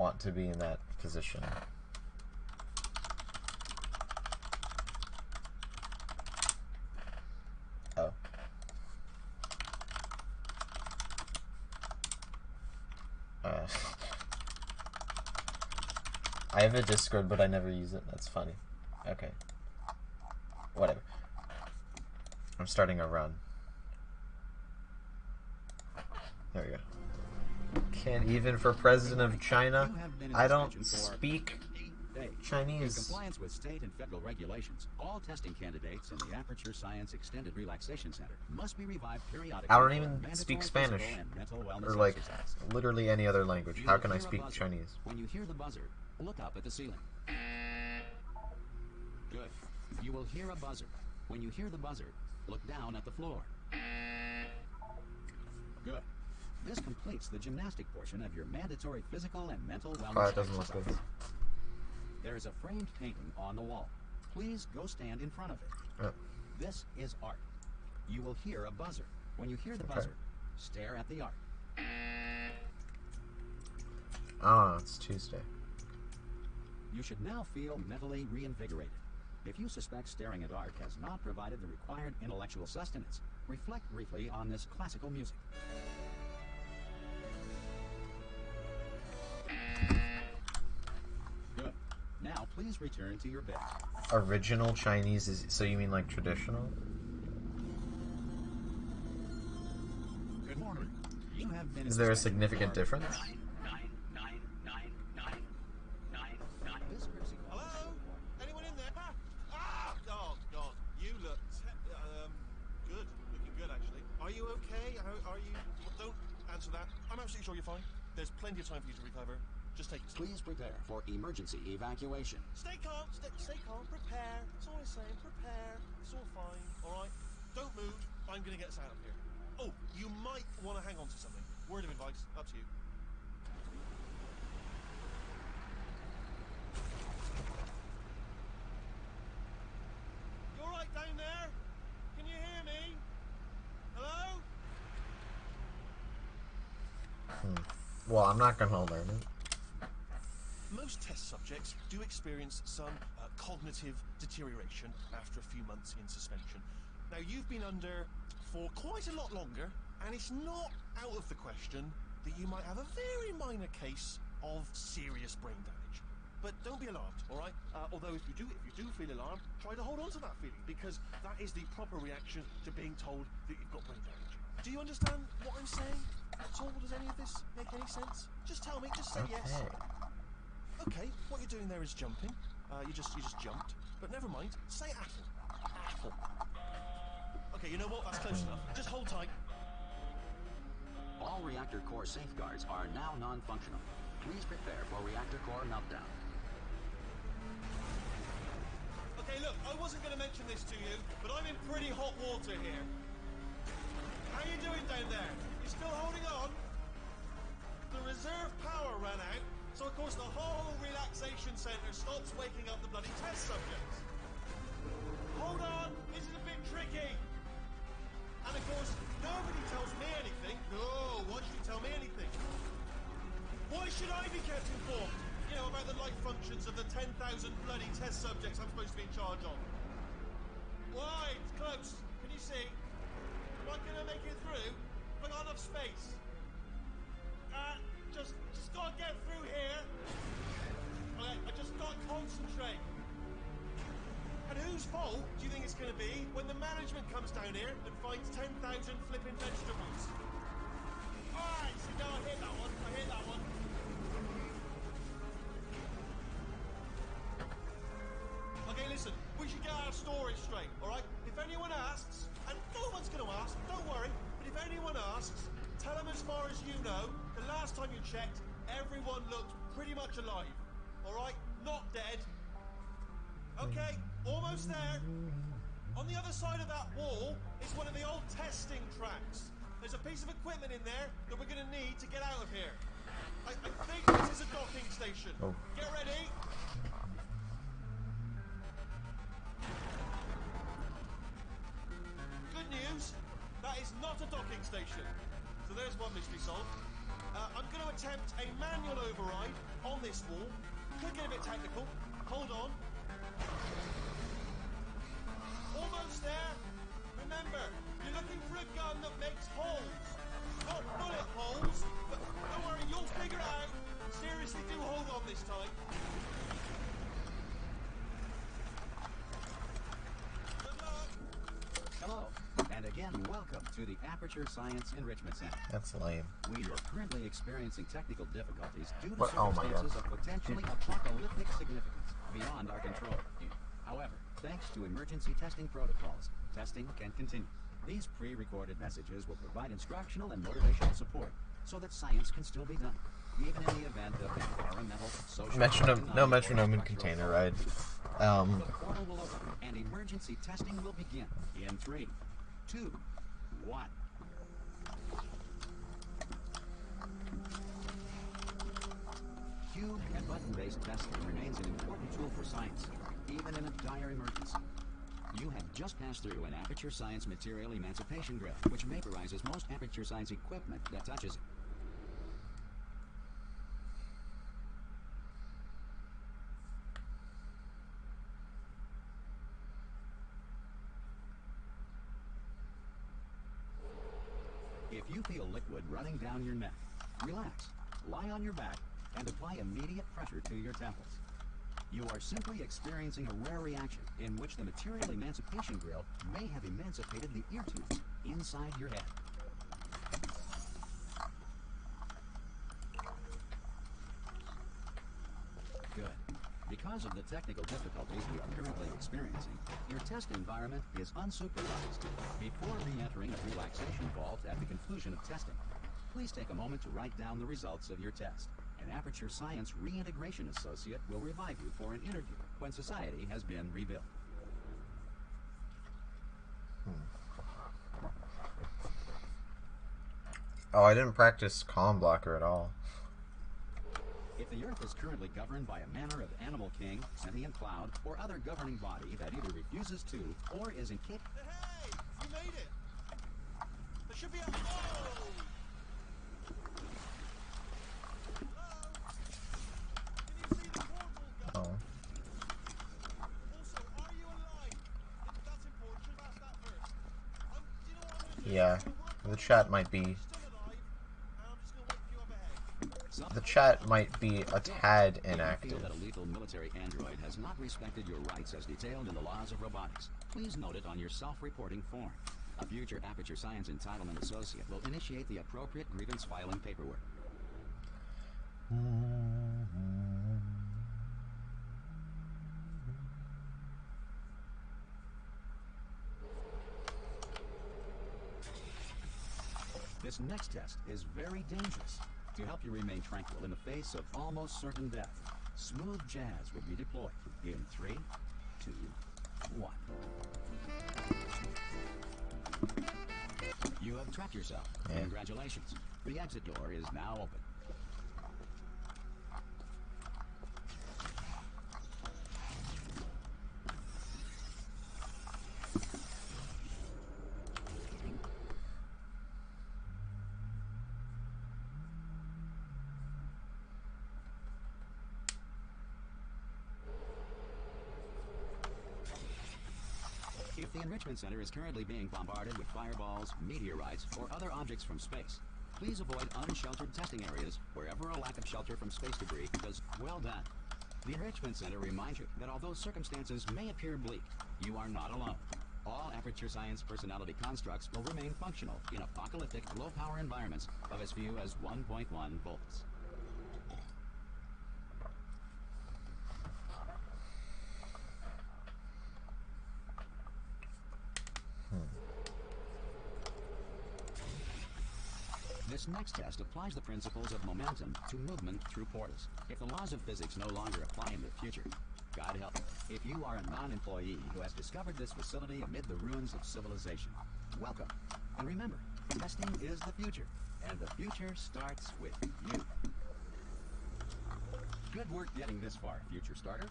want to be in that position. Oh. I have a Discord, but I never use it. That's funny. Okay. Whatever. I'm starting a run. There we go. Can't even for President of China. I don't speak Chinese. In compliance with state and federal regulations, all testing candidates in the Aperture Science Extended Relaxation Center must be revived periodically. I don't even speak Spanish. Or like, literally any other language. How can I speak Chinese? When you hear the buzzer, look up at the ceiling. Good. You will hear a buzzer. When you hear the buzzer, look down at the floor. Good. This completes the gymnastic portion of your mandatory physical and mental wellness. Oh, it doesn't look good. There is a framed painting on the wall. Please go stand in front of it. Oh. This is art. You will hear a buzzer. When you hear the buzzer, stare at the art. Oh, it's Tuesday. You should now feel mentally reinvigorated. If you suspect staring at art has not provided the required intellectual sustenance, reflect briefly on this classical music. Good. Now please return to your bed. Original Chinese is, so you mean like traditional? Good morning. You have been Is there a significant difference? Hello? Anyone in there? Ah! Oh, God. You look good. Looking good, actually. Are you okay? Are you... Don't answer that. I'm absolutely sure you're fine. There's plenty of time for you to recover. Just take it. Please prepare for emergency evacuation. Stay calm. Stay calm. Prepare. That's all I'm saying. Prepare. It's all fine. All right? Don't move. I'm going to get us out of here. Oh, you might want to hang on to something. Word of advice. Up to you. You all right down there? Can you hear me? Hello? Well, I'm not gonna learn it. Most test subjects do experience some cognitive deterioration after a few months in suspension. Now, you've been under for quite a lot longer, and it's not out of the question that you might have a very minor case of serious brain damage. But don't be alarmed, all right? Although if you do feel alarmed, try to hold on to that feeling, because that is the proper reaction to being told that you've got brain damage. Do you understand what I'm saying at all? Does any of this make any sense? Just tell me, just say yes. Okay, what you're doing there is jumping. You just jumped. But never mind, say apple. Apple. Okay, you know what? That's close enough. Just hold tight. All reactor core safeguards are now non-functional. Please prepare for reactor core meltdown. Okay, look, I wasn't going to mention this to you, but I'm in pretty hot water here. How you doing down there? You still holding on? The reserve power ran out, so of course the whole relaxation centre stops waking up the bloody test subjects. Hold on, this is a bit tricky. And of course, nobody tells me anything. No, why should you tell me anything? Why should I be kept informed? You know, about the life functions of the 10,000 bloody test subjects I'm supposed to be in charge of. Why? It's close. Can you see? Am I going to make it through? Have I got enough space? Just gotta get through here. Okay, I just gotta concentrate. And whose fault do you think it's going to be when the management comes down here and finds 10,000 flipping vegetables? Alright, so now I hit that one. Okay, listen, we should get our story straight, alright? If anyone asks, and no one's going to ask, don't worry, but if anyone asks, tell them as far as you know, the last time you checked, everyone looked pretty much alive, alright? Not dead. Okay, almost there. On the other side of that wall is one of the old testing tracks. There's a piece of equipment in there that we're going to need to get out of here. I think this is a docking station. Oh. Get ready. Good news, that is not a docking station. So there's one mystery solved. I'm going to attempt a manual override on this wall. Could get a bit technical. Hold on. Almost there. Remember, you're looking for a gun that makes holes. Not bullet holes, but don't worry, you'll figure it out. Seriously, do hold on this time. Good luck. Hello, and again, welcome to the Aperture Science Enrichment Center. That's lame. We are currently experiencing technical difficulties due to What? Oh my circumstances God. of potentially apocalyptic significance beyond our control. However, thanks to emergency testing protocols, testing can continue. These pre-recorded messages will provide instructional and motivational support so that science can still be done, even in the event of environmental, social, No metronome in container ride. The portal will open and emergency testing will begin in 3, 2, 1. Cube and button-based testing remains an important tool for science, even in a dire emergency. You have just passed through an Aperture Science material emancipation grill, which vaporizes most Aperture Science equipment that touches it. If you feel liquid running down your neck, relax, lie on your back, and apply immediate pressure to your temples. You are simply experiencing a rare reaction in which the material emancipation grill may have emancipated the ear tubes inside your head. Good. Because of the technical difficulties we are currently experiencing, your test environment is unsupervised. Before re-entering a relaxation vault at the conclusion of testing, please take a moment to write down the results of your test. An Aperture Science Reintegration Associate will revive you for an interview when society has been rebuilt. Oh, I didn't practice Comm Blocker at all. If the Earth is currently governed by a manner of Animal King, Sentient Cloud, or other governing body that either refuses to or is incapable... Hey, you made it. There should be a... Oh! Oh. Also, are you alive? That's important. Should have asked that first. Do you know what I'm going to do? Yeah. The chat might be... Still alive, and I'm just going to wait for you up ahead. The chat might be a tad If you inactive. feel that a lethal military android has not respected your rights as detailed in the laws of robotics, please note it on your self-reporting form. A future Aperture Science Entitlement Associate will initiate the appropriate grievance filing paperwork. This next test is very dangerous. To help you remain tranquil in the face of almost certain death, smooth jazz will be deployed in 3, 2, 1. You have trapped yourself. Yeah. Congratulations. The exit door is now open. If the Enrichment Center is currently being bombarded with fireballs, meteorites, or other objects from space, please avoid unsheltered testing areas wherever a lack of shelter from space debris does well done. The Enrichment Center reminds you that although circumstances may appear bleak, you are not alone. All Aperture Science personality constructs will remain functional in apocalyptic low-power environments of as few as 1.1 volts. This next test applies the principles of momentum to movement through portals. If the laws of physics no longer apply in the future, God help you. If you are a non-employee who has discovered this facility amid the ruins of civilization, welcome. And remember, testing is the future, and the future starts with you. Good work getting this far, future starter.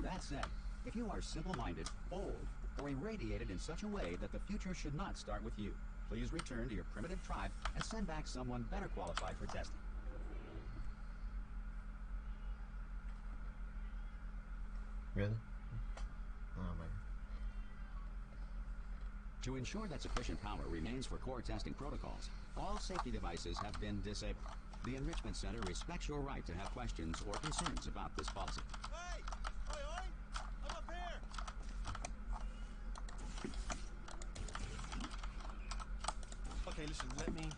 That said, if you are simple-minded, old, or irradiated in such a way that the future should not start with you, please return to your primitive tribe and send back someone better qualified for testing. Really? Oh my. To ensure that sufficient power remains for core testing protocols, all safety devices have been disabled. The Enrichment Center respects your right to have questions or concerns about this policy. Hey! Oi, oi! I'm up here! Okay, listen, let me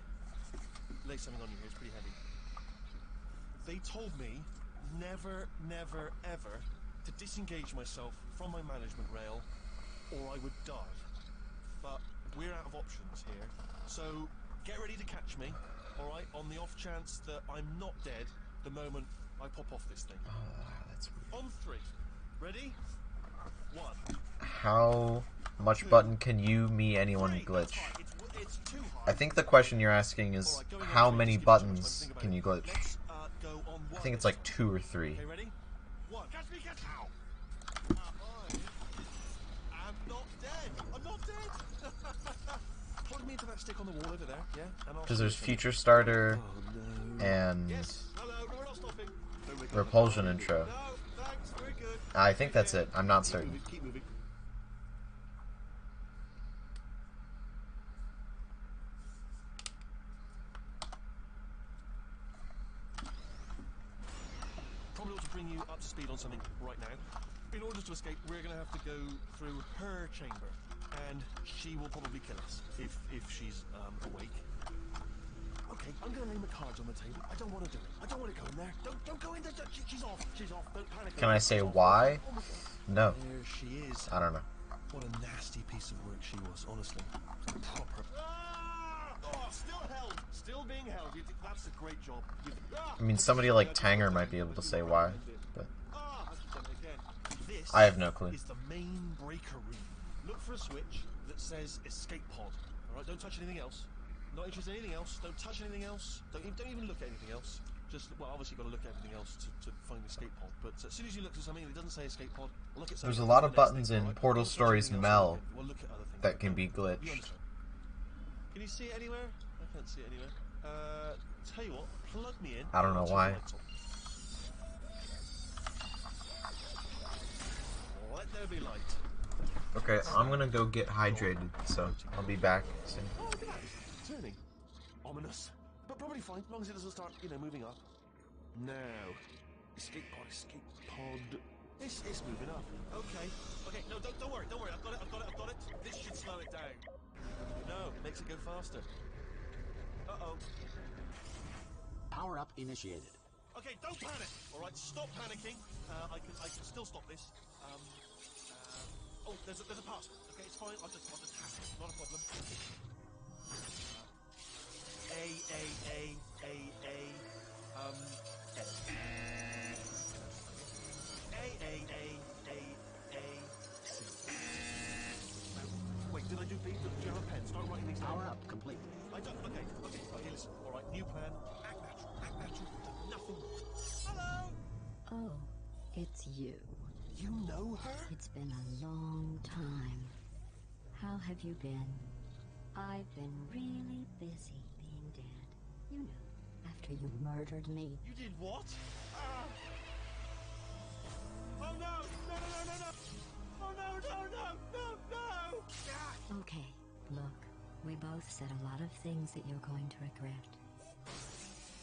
lay something on you here. It's pretty heavy. They told me never, never, ever to disengage myself from my management rail or I would die. But we're out of options here. So get ready to catch me, alright, on the off chance that I'm not dead the moment I pop off this thing. Oh, that's weird. On 3. Ready? 1. How much button can you, me, anyone 3. glitch? That's high. It's too high. I think the question you're asking is Alright, going on how 3, many just give me too much time to buttons think about can it. you glitch? Let's go on 1. I think it's like 2 or 3. Okay, ready? 1. Catch me, catch now! I'm not dead! I'm not dead! Plug me into that stick on the wall over there, yeah? Because there's Future Starter Oh, no. and Yes, hello, no, we're not stopping. No, we're good. Repulsion intro. No, thanks, we're good. I think that's it. I'm not Keep certain. moving, keep moving. Probably ought to bring you up to speed on something right now. In order to escape, we're going to have to go through her chamber, and she will probably kill us if she's awake. Okay, I'm going to lay my cards on the table. I don't want to do it. I don't want to go in there. Don't go in there. She's off. She's off. Don't panic. Can I say She's off. why? Oh my God. No. There she is. I don't know. What a nasty piece of work she was, honestly. Proper. Ah! Oh, still held. Still being held. That's a great job. I mean, somebody like Tanger might be able to say why, but Ah, I've done it again. This I have no clue. is the main breaker room. Look for a switch that says escape pod. All right, don't touch anything else. Not interested in anything else. Don't touch anything else. Don't even look at anything else. Just, well, obviously you've got to look at everything else to find the escape pod. But as soon as you look at something that doesn't say escape pod, look at something. there's a lot of that's buttons next thing, in all right? Portal Don't touch Stories anything else. Mel Well, look at other things. that can be You glitched. understand? Can you see it anywhere? I can't see it anywhere. Tell you what, plug me in. I don't know Turn the why. lights on. Let there be light. Okay, I'm gonna go get hydrated, so I'll be back soon. Oh, look at that. It's turning. Ominous. But probably fine, as long as it doesn't start, moving up. Now. Escape pod, escape pod. It's moving up. Okay. Okay, no, don't worry, don't worry. I've got it. This should slow it down. No, makes it go faster. Uh-oh. Power up initiated. Okay, don't panic. All right, stop panicking. I can still stop this. Oh, there's a password. Okay, it's fine. I'll just hack it. Not a problem. Wait, did I do B? Do you have a pen? Start writing these down. Power up complete. I don't. Okay, listen. All right, new plan. Act natural. Nothing. Hello. Oh, it's you. You know her? It's been a long time. How have you been? I've been really busy being dead. You know, after you murdered me. You did what? Ah. Oh no! No! Oh no! Ah. Okay, look, we both said a lot of things that you're going to regret.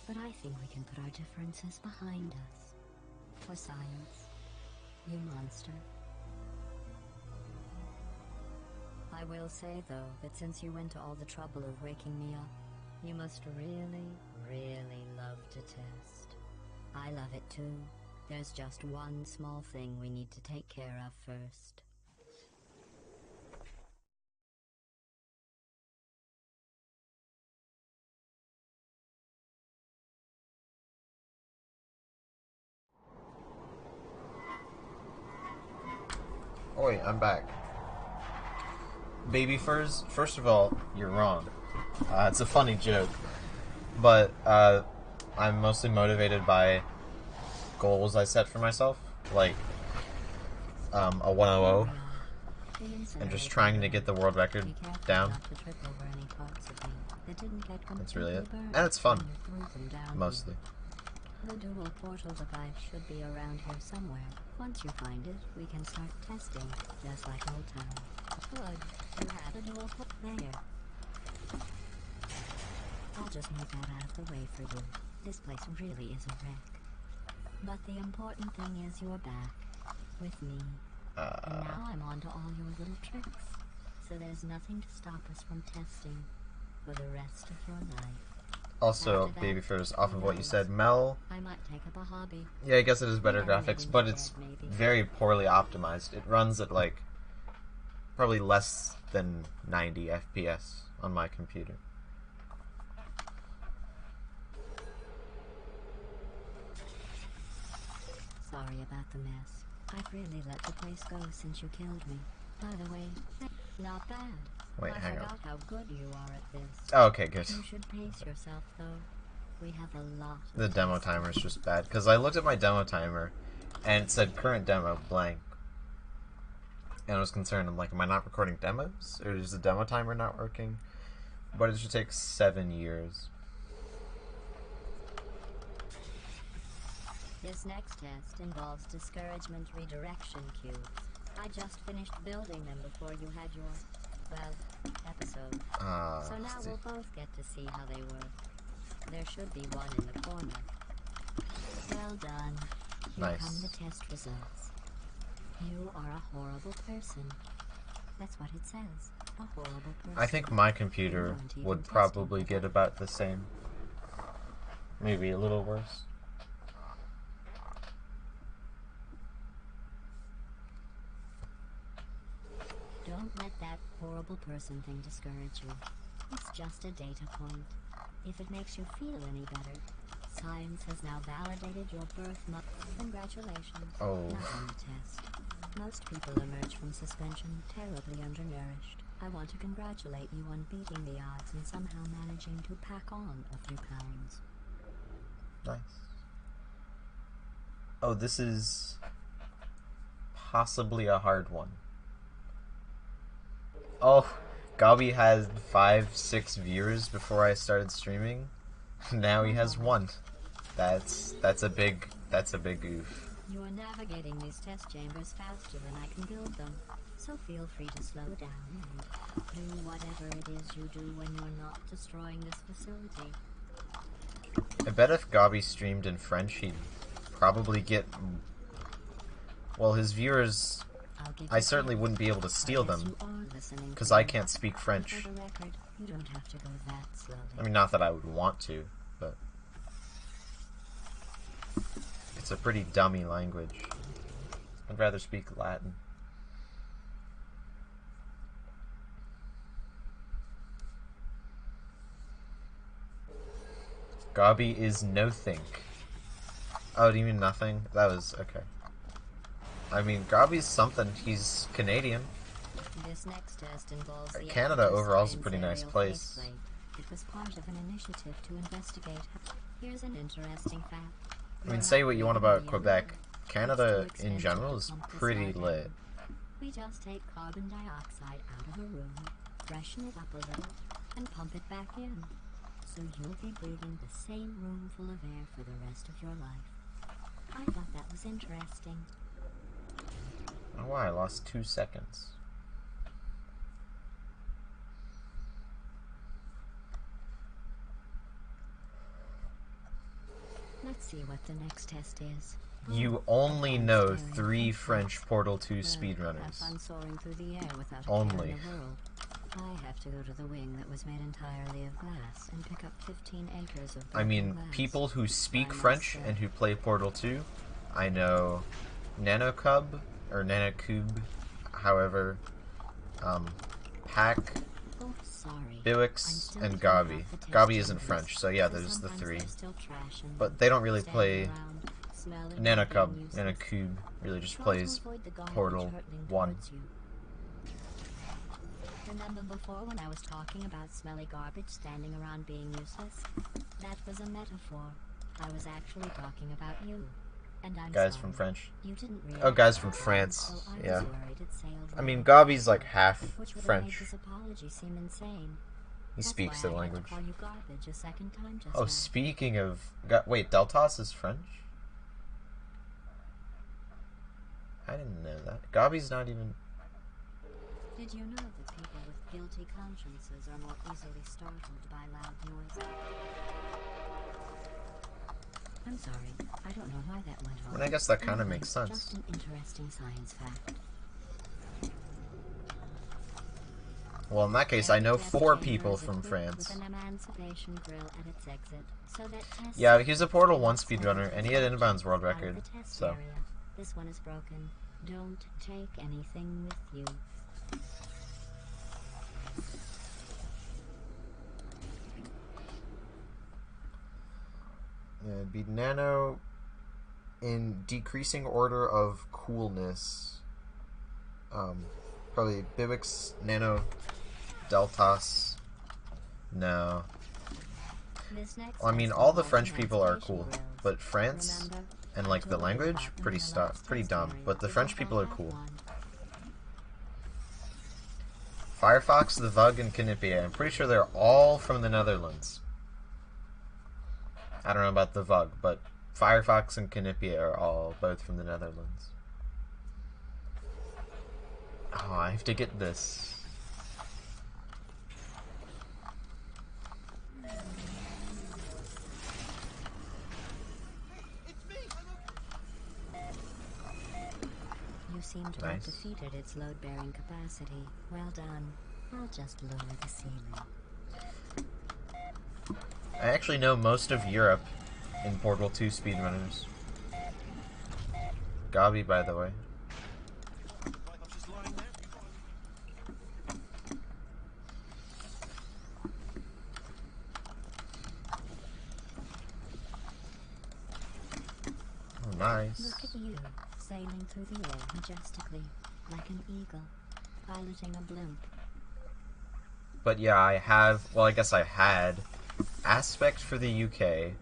But I think we can put our differences behind us. For science, you monster. I will say, though, that since you went to all the trouble of waking me up, you must really, really love to test. I love it too. There's just one small thing we need to take care of first. Oi, I'm back. Baby furs, first of all, you're wrong. It's a funny joke. But I'm mostly motivated by goals I set for myself. Like a 100. And just trying to get the world record down. That's really it. And it's fun. Mostly. The dual portal device should be around here somewhere. Once you find it, we can start testing, just like old times. Good. You have a dual portal there. I'll just move that out of the way for you. This place really is a wreck. But the important thing is you're back. With me. And now I'm on to all your little tricks. So there's nothing to stop us from testing for the rest of your life. Also, After that, Baby Furs, off of what you knows? said, Mel, I might take up a hobby. yeah, I guess it is better Yeah, graphics, maybe but instead, it's maybe. very poorly optimized. It runs at like probably less than 90 FPS on my computer. Sorry about the mess. I've really let the place go since you killed me. By the way, not bad. Wait, I hang on. forgot how good you are at this. Oh, okay, good. You should pace yourself, though. We have a lot. of The demo testing. timer is just bad, because I looked at my demo timer, and it said current demo blank. And I was concerned, I'm like, am I not recording demos? Or is the demo timer not working? But it should take 7 years. This next test involves discouragement redirection cubes. I just finished building them before you had your, well, episode. So now we'll both get to see how they work. There should be one in the corner. Well done. Here Nice. come the test results. You are a horrible person. That's what it says. A horrible person. I think my computer weren't even would testing probably for get that. about the same. Maybe a little worse. Don't let that horrible person thing discourage you. It's just a data point. If it makes you feel any better, science has now validated your birth month. Congratulations. Oh. Not on the test. Most people emerge from suspension terribly undernourished. I want to congratulate you on beating the odds and somehow managing to pack on a few pounds. Nice. Oh, this is possibly a hard one. Oh, Gabi had 5-6 viewers before I started streaming. Now he has 1. That's a big oof. You are navigating these test chambers faster than I can build them, so feel free to slow down and do whatever it is you do when you're not destroying this facility. I bet if Gabi streamed in French, he'd probably get. Well, his viewers, I'll give I you certainly credit. wouldn't be able to steal Yes, them you are listening because to I me. can't speak French. For the record, you don't have to go that slowly. I mean, not that I would want to, but it's a pretty dummy language. I'd rather speak Latin. Gabi is nothing. Oh, do you mean nothing? That was okay. I mean, Gabi's something. He's Canadian. This next test involves the Canada Outer overall is a Science pretty nice Aerial place. Faceplate. It was part of an initiative to investigate. Here's an interesting fact. I mean, say what you want about Quebec. Canada in general is pretty lit. We just take carbon dioxide out of a room, freshen it up a little, and pump it back in. So you'll be breathing the same room full of air for the rest of your life. I thought that was interesting. Oh, wow, I lost 2 seconds. Let's see what the next test is. You only know 3 French Portal 2 Have speedrunners. fun soaring through the air without a Only. care in the world. I have to go to the wing that was made entirely of glass and pick up 15 acres of I mean, broken glass. people who speak By French myself. and who play Portal 2, I know Nanocub, or Nanocube, however, Pack, Oh, sorry. Billix, I'm still and thinking Gabi. about the test Gabi isn't chambers, French, so yeah, so there's the sometimes 3. they're still trash and But they don't really standing play around, smelling like Nanocub. being useless. Nanocube really just Try to plays avoid the garbage Portal hurtling 1. towards you. Remember before when I was talking about smelly garbage standing around being useless? That was a metaphor. I was actually talking about you. And I'm Guys sorry. from French. You didn't react Oh, guys to from that, France, so I was yeah. worried it sailed I mean, wrong, Gabi's like half which would have made French. this apology seem insane. He That's speaks why the I had to language. call you garbage a second time just Oh, now. speaking of... Wait, Deltas is French? I didn't know that. Gabi's not even... Did you know that people with guilty consciences are more easily startled by loud noises? I'm sorry, I don't know why that went on. I mean, I guess that kind of Anyway, makes sense. Just an interesting science fact. Well, in that case, I know 4 people from France. With an emancipation grill at its exit, so that test Yeah, he was a Portal 1 speedrunner, and he had Inbound's world record, out of the test so... area. This one is broken. Don't take anything with you. It'd be Nano in decreasing order of coolness. Probably Bibix, Nano, Deltas. No. This next Well, I mean, test all the involves French people are emancipation cool, grills. but France Remember? and like the language, pretty dumb. But the French people are cool. Firefox, the Vug, and Knipia. I'm pretty sure they're all from the Netherlands. I don't know about the Vug, but Firefox and Knipia are all both from the Netherlands. Oh, I have to get this. It's me! You seem to Nice. have defeated its load-bearing capacity. Well done. I'll just lower the ceiling. I actually know most of Europe in Portal 2 speedrunners. Gabi, by the way. Right, I'm just lying there. Oh, nice. Look at you, sailing through the air majestically, like an eagle, piloting a blimp. But yeah, I have, well, I guess I had Aspect for the UK.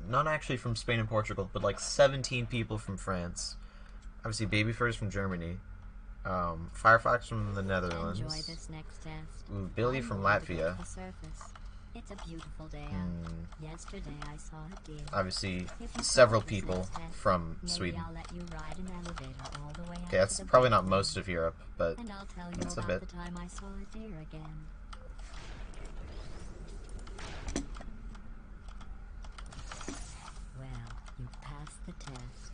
None actually from Spain and Portugal, but like 17 people from France. Obviously, Babyfur is from Germany. Firefox from the Netherlands. Enjoy this next test. Ooh, Billy I'm from going to go Latvia. to the surface. It's a beautiful day out. Yesterday I saw a deer. Obviously, If you several pass this people next test, from maybe Sweden. I'll let you ride an elevator all the way up Okay, that's to the probably bridge. not most of Europe, but And I'll tell you that's a about bit. the time I saw a deer again. Well, you passed the test.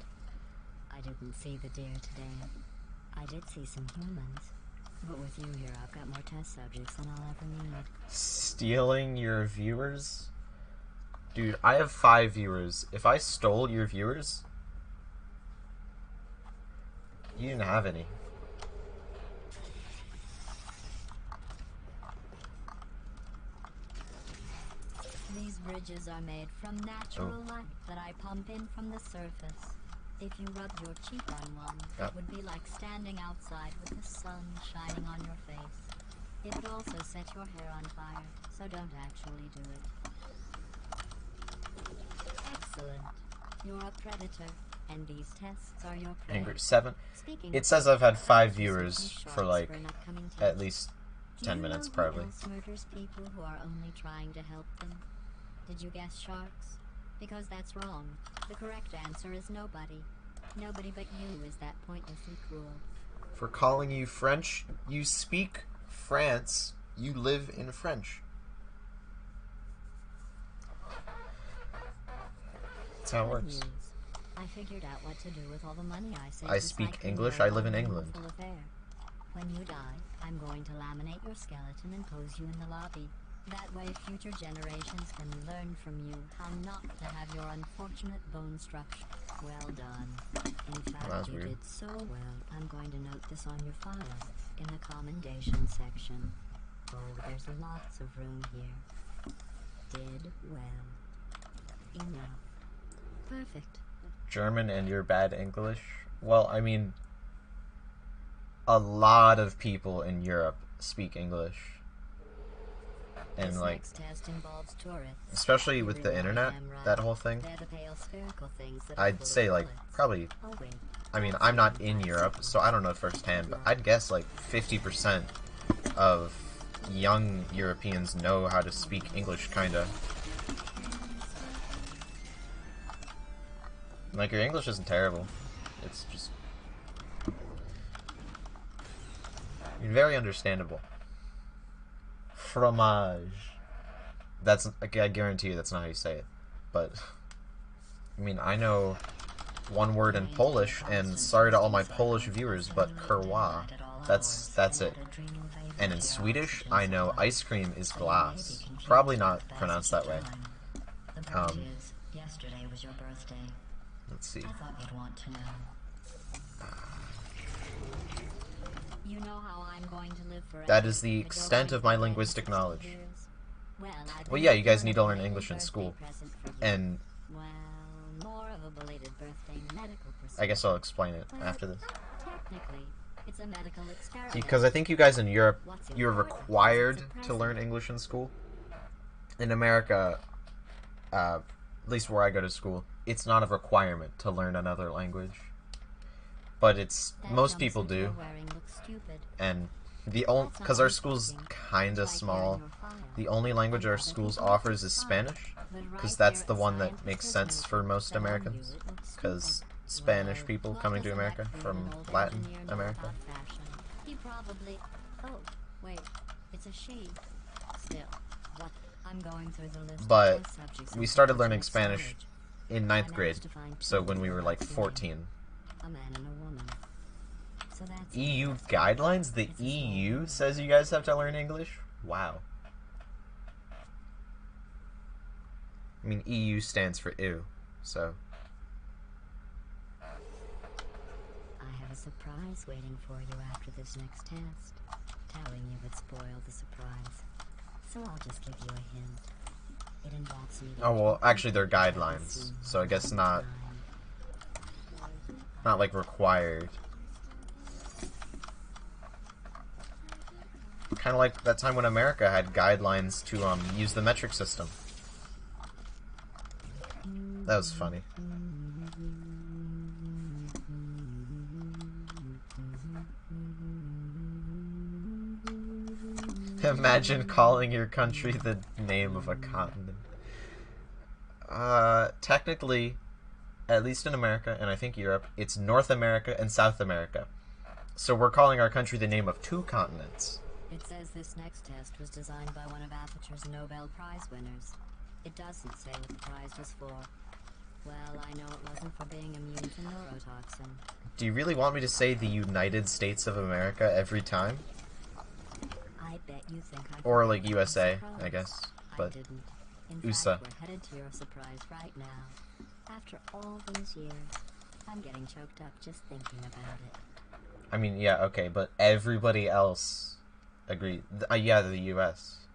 I didn't see the deer today. I did see some humans. But with you here, I've got more test subjects than I'll ever need. Stealing your viewers? Dude, I have 5 viewers. If I stole your viewers, you didn't have any. These bridges are made from natural light that I pump in from the surface. If you rubbed your cheek on one, Yep. it would be like standing outside with the sun shining on your face. It would also set your hair on fire, so don't actually do it. Excellent. You're a predator, and these tests are your prey. Angry 7. Speaking It of says I've had 5 predators, viewers some for sharks like an upcoming at test. least Do 10 you minutes know who probably. else murders people who are only trying to help them? Did you guess sharks? Because that's wrong. The correct answer is nobody. Nobody but you is that pointlessly cruel. For calling you French, you speak France, you live in French. That's how it Good works. news. I figured out what to do with all the money I saved. I speak recycling English, your I live in own England. wonderful affair. When you die, I'm going to laminate your skeleton and pose you in the lobby. That way future generations can learn from you how not to have your unfortunate bone structure. Well done. In fact, That was you weird. did so well, I'm going to note this on your file, in the commendation section. Oh, there's lots of room here. Did well. Enough. Perfect. German and your bad English? Well, I mean, a lot of people in Europe speak English. And This like, next test involves tourists. especially with the Everyone internet, am right. that whole thing, They're the pale spherical things that are I'd full say of like, bullets. probably, Oh wait. I mean, that's I'm not what in I'm Europe, saying. so I don't know firsthand, but I'd guess like 50% of young Europeans know how to speak English, kinda. Like, your English isn't terrible. It's just... very understandable. Fromage. That's... I guarantee you that's not how you say it. But... I mean, I know one word in Polish, and sorry to all my Polish viewers, but kurwa. That's it. And in Swedish, I know ice cream is glass. Probably not pronounced that way. Yesterday was your birthday. Let's see. I thought you'd want to know. You know how I'm going to live forever. That is the extent of my linguistic knowledge. Well, yeah, you guys need to learn English in school. And Well, more of a belated birthday medical procedure. I guess I'll explain it after this. Technically, it's a medical experiment. Because I think you guys in Europe, you're required to learn English in school. In America, at least where I go to school, it's not a requirement to learn another language. But it's, most people do. And the only, because our school's kinda small, the only language our schools offers is Spanish. Because that's the one that makes sense for most Americans. Because Spanish people coming to America from Latin America. He probably... Oh, wait. It's a she. Still, what? I'm going through the list. But we started learning Spanish in 9th grade. So when we were like 14. A man and a woman. So that's EU guidelines? The EU says you guys have to learn English? Wow. I mean, EU stands for ew, so... I have a surprise waiting for you after this next test. Telling you would spoil the surprise. So I'll just give you a hint. It involves me. Oh, well, actually they're guidelines, so I guess not like required. Kind of like that time when America had guidelines to use the metric system. That was funny. Imagine calling your country the name of a continent. Technically, at least in America, and I think Europe, it's North America and South America. So we're calling our country the name of 2 continents. It says this next test was designed by one of Aperture's Nobel Prize winners. It doesn't say what the prize was for. Well, I know it wasn't for being immune to neurotoxin. Do you really want me to say the United States of America every time? I bet you think I Or like USA, I guess. But I didn't. In USA. fact, we're headed to your surprise right now. After all these years, I'm getting choked up just thinking about it. I mean, yeah, okay, but everybody else agreed. Yeah, the US.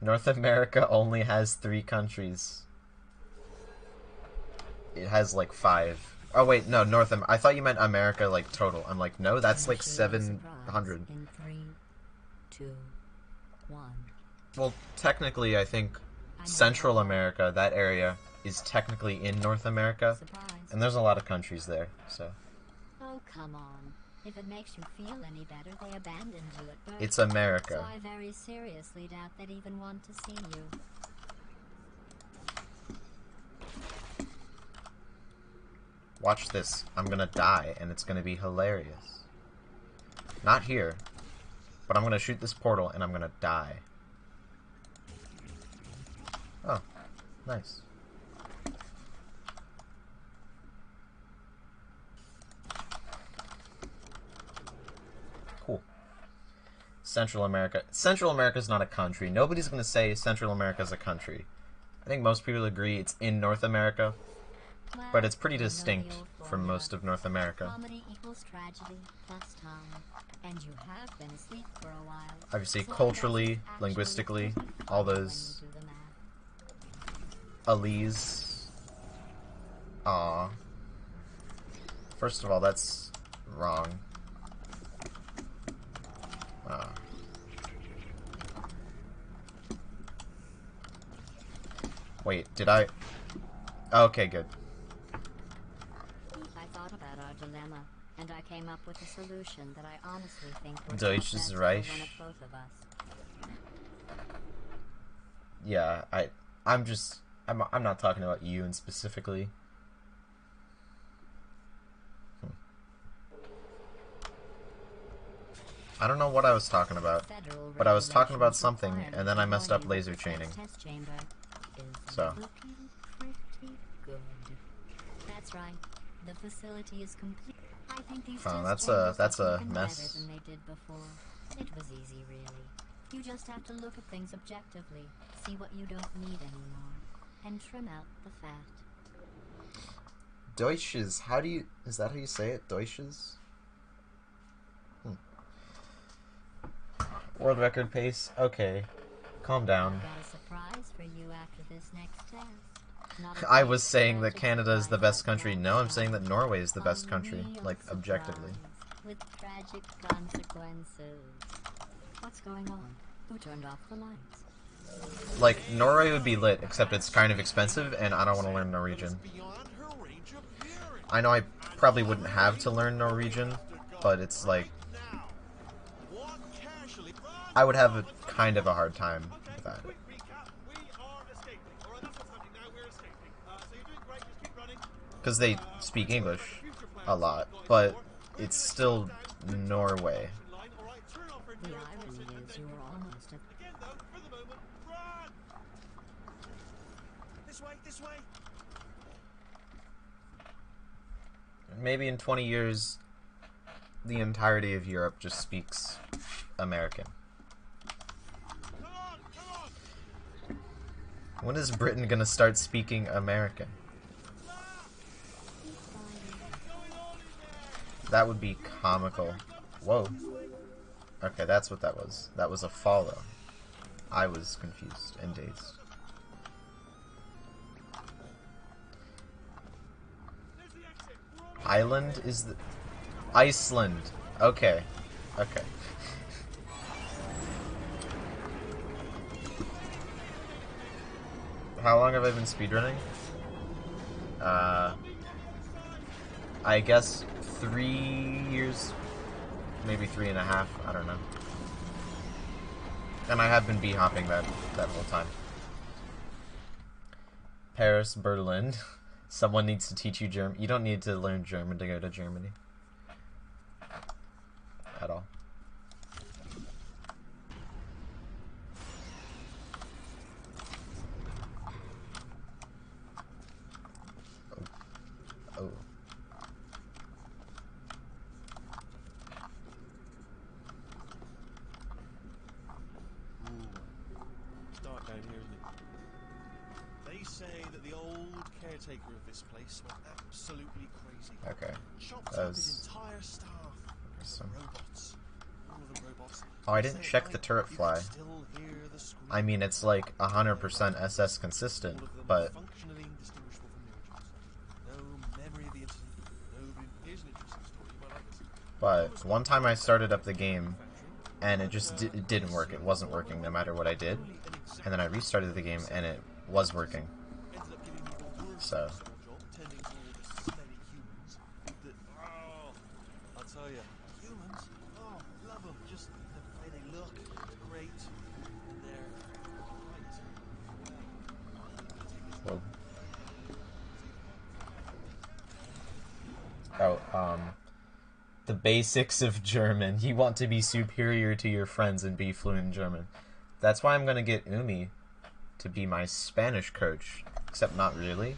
North America only has 3 countries. It has like 5. Oh wait, no, I thought you meant America, like, total. I'm like, no, that's like 700. In 3, 2, 1. Well, technically, I think Central America, that area, is technically in North America. Surprise. And there's a lot of countries there, so. Oh, come on. If it makes you feel any better, they abandoned you at birth. It's America. So I very seriously doubt they'd even want to see you. Watch this. I'm gonna die, and it's gonna be hilarious. Not here. But I'm gonna shoot this portal, and I'm gonna die. Oh. Nice. Cool. Central America. Central America's not a country. Nobody's gonna say Central America's a country. I think most people agree it's in North America. Well, But it's pretty you know the distinct old from formula. most of North America. Comedy equals tragedy plus time. And you have been asleep for a while. Obviously, So culturally, that's actually linguistically, pretty all funny those when you do the math. Elise. Aw. First of all, that's wrong. Ah. Wait, did I... Okay, good. I thought about our dilemma, and I came up with a solution that I honestly think would Deutsches best for Reich. one of both of us. Yeah, I'm not talking about you and specifically. I don't know what I was talking about, Federal but I was talking about regulations something, require and then I me to messed warn up you laser that the chaining. test chamber is So. looking pretty good. That's right. The facility is complete. I think these Huh, test that's chambers a look even mess. better than they did before. It was easy, really. You just have to look at things objectively, see what you don't need anymore, and trim out the fat. Deutsches, is that how you say it? Deutsches? World record pace? Okay. Calm down. I've got a surprise for you after this next test. Not a I big was saying that tragic Canada is the surprise best country. like No, I'm that. saying that Norway is the best A country. real Like, objectively. surprise with tragic consequences. What's going on? Who turned off the lights? Like, Norway would be lit, except it's kind of expensive, and I don't want to learn Norwegian. Beyond her range of hearing. I know I probably wouldn't have to learn Norwegian, but it's like, Now, walk casually. I would have a kind of a hard time with that. Quick recap. We are escaping. All right, that's what's happening now. We're escaping. So you're doing great. Just keep running. Because they speak English a lot, but it's still Norway. Line. All right, turn off her The near irony crossing and is then you're almost at again though. For the moment, run. This way. This way. Maybe in 20 years, the entirety of Europe just speaks American. Come on. Come on. When is Britain gonna start speaking American? That would be comical. Whoa. Okay, that's what that was. That was a follow. I was confused and dazed. There's the exit. We're almost Island is the... Iceland. Okay. Okay. How long have I been speedrunning? I guess 3 years, maybe 3.5. I don't know. And I have been b-hopping that whole time. Paris, Berlin. Someone needs to teach you German. You don't need to learn German to go to Germany. At all. Oh. It's dark down here, isn't it? They say that the old caretaker of this place went absolutely crazy. Okay. Chopped That up was his entire staff. some... Robots. All of them robots. Oh, I didn't Say check at the night, turret you fly. can still hear the scream. I mean, it's like 100% SS consistent, All of them but functionally indistinguishable from the originals. No memory of the incident. Here's an interesting story. You might like this. but one time I started up the game and it just it didn't work. It wasn't working no matter what I did. And then I restarted the game and it was working. Ended up giving me the worst So. possible job, tending to all the smelly humans. That, oh, I'll tell you, humans, oh, love them. Just the way they look, great, and they're right. Well, the basics of German. You want to be superior to your friends and be fluent in German. That's why I'm gonna get Umi to be my Spanish coach, except not really,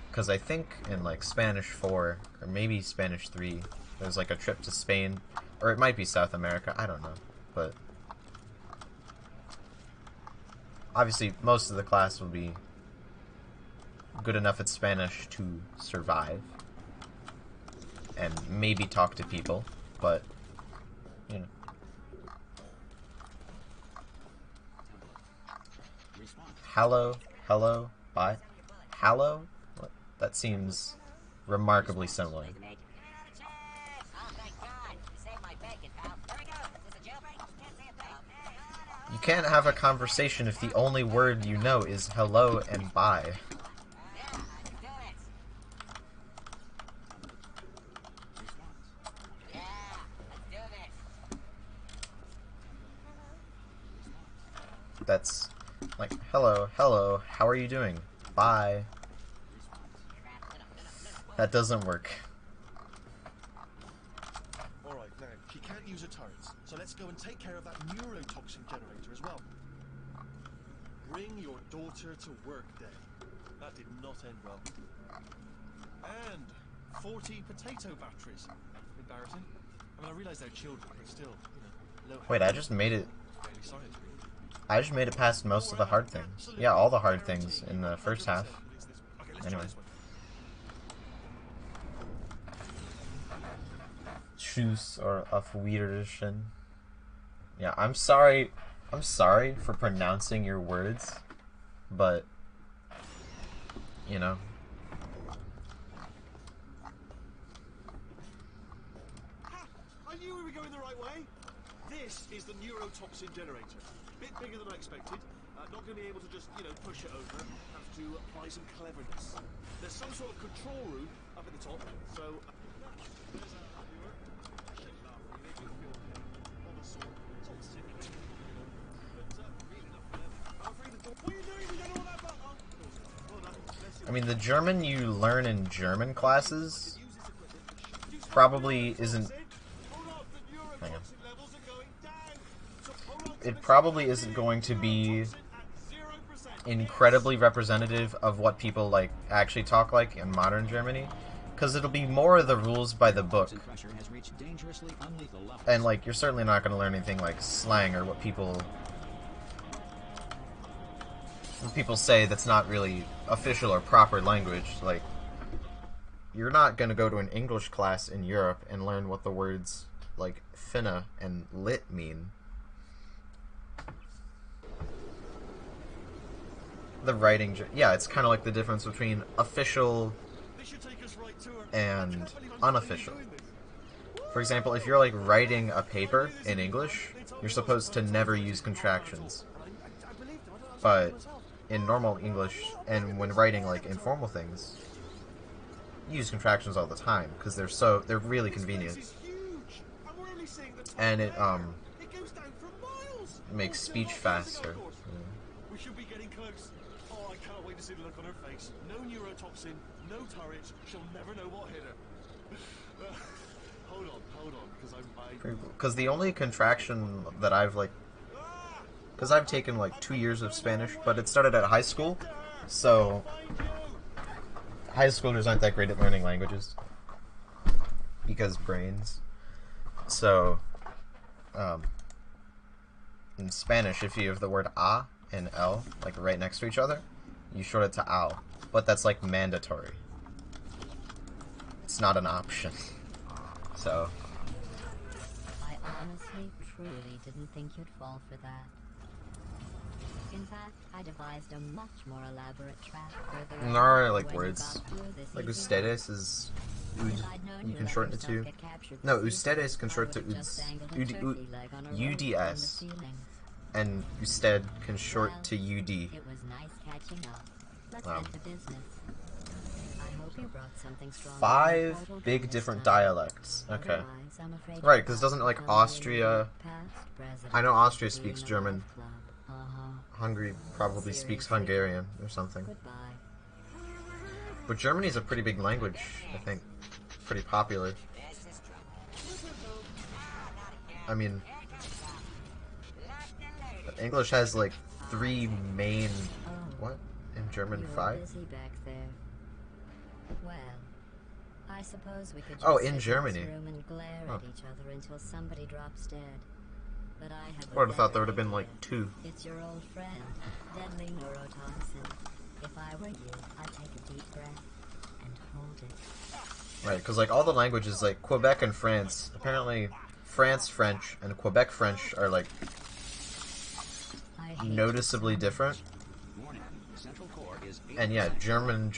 because I think in like Spanish 4 or maybe Spanish 3, there's like a trip to Spain, or it might be South America. I don't know, but obviously most of the class will be good enough at Spanish to survive and maybe talk to people, but you know. Hello, bye. Hello? What? That seems remarkably similar. You can't have a conversation if the only word you know is hello and bye. that's like, hello, hello, how are you doing? Bye. That doesn't work. Alright, now, she can't use her turrets, so let's go and take care of that neurotoxin generator as well. Bring your daughter to work day. That did not end well. And 40 potato batteries. Embarrassing. I mean, I realise they're children, but still, you know, low. Wait, I just made it. Daily science. I just made it past most of the hard things. Yeah, all the hard things in the first half. Okay, let's try Anyway. this one. Schuss or Aufwiedersehen. Yeah, I'm sorry for pronouncing your words, but, you know. I knew we were going the right way. This is the neurotoxin generator. Bit bigger than I expected. Not going to be able to just, you know, push it over. Have to apply some cleverness. There's some sort of control room up at the top. So there's a viewer. I shouldn't laugh. They make me feel of a sort. It's all sick. But reading up for them. Alfred, what are you doing? You don't know what that about, huh? Well done. Let's see I mean, the German you learn in German classes probably isn't. Hang on. It probably isn't going to be incredibly representative of what people like actually talk like in modern Germany, because it'll be more of the rules by the book, and like you're certainly not going to learn anything like slang or what people say that's not really official or proper language. Like, you're not going to go to an English class in Europe and learn what the words like finna and lit mean. The writing, yeah, it's kind of like the difference between official and unofficial. For example, if you're like writing a paper in English, you're supposed to never use contractions. But in normal English, and when writing like informal things, you use contractions all the time because they're really convenient. And it makes speech faster. We should be getting close. Oh, I can't wait to see the look on her face. No neurotoxin, no turrets. She'll never know what hit her. Hold on, Because the only contraction that I've like, because I've taken like 2 years of Spanish, but it started at high school, so high schoolers aren't that great at learning languages because brains. So, in Spanish, if you have the word a and l like right next to each other, you short it to al, but that's like mandatory. It's not an option. So. I honestly, truly didn't think you'd fall for that. In fact, I devised a much more elaborate trap further There are like when you words. got through this Like easy ustedes is ud. If I'd known You you'd can let shorten it yourself to. get captured No, this easy, ustedes can I short to would've just uds. dangled a turkey leg on a rope from the UDS. ceiling. And usted can short Well, to UD. It was nice catching up. Let's Wow. get to business. I hope you brought something strong. 5 big different dialects. Okay. Right, 'cause doesn't, like, Austria- I know Austria speaks German. Hungary probably speaks Hungarian or something. Goodbye. But Germany's a pretty big language, I think. Pretty popular. I mean, English has like 3 main. What? In German, You were 5? busy back there. Well, I suppose we could just Oh, sit in this Germany. room and glare Oh. at each other until somebody drops dead. But I have I would have thought there would have been like 2. It's your old friend, deadly neurotoxin. If I were you, I'd take a deep breath and hold it. Right, because like all the languages, like Quebec and France, apparently France French and Quebec French are like I hate noticeably different. Warning, Central Core is And yeah, German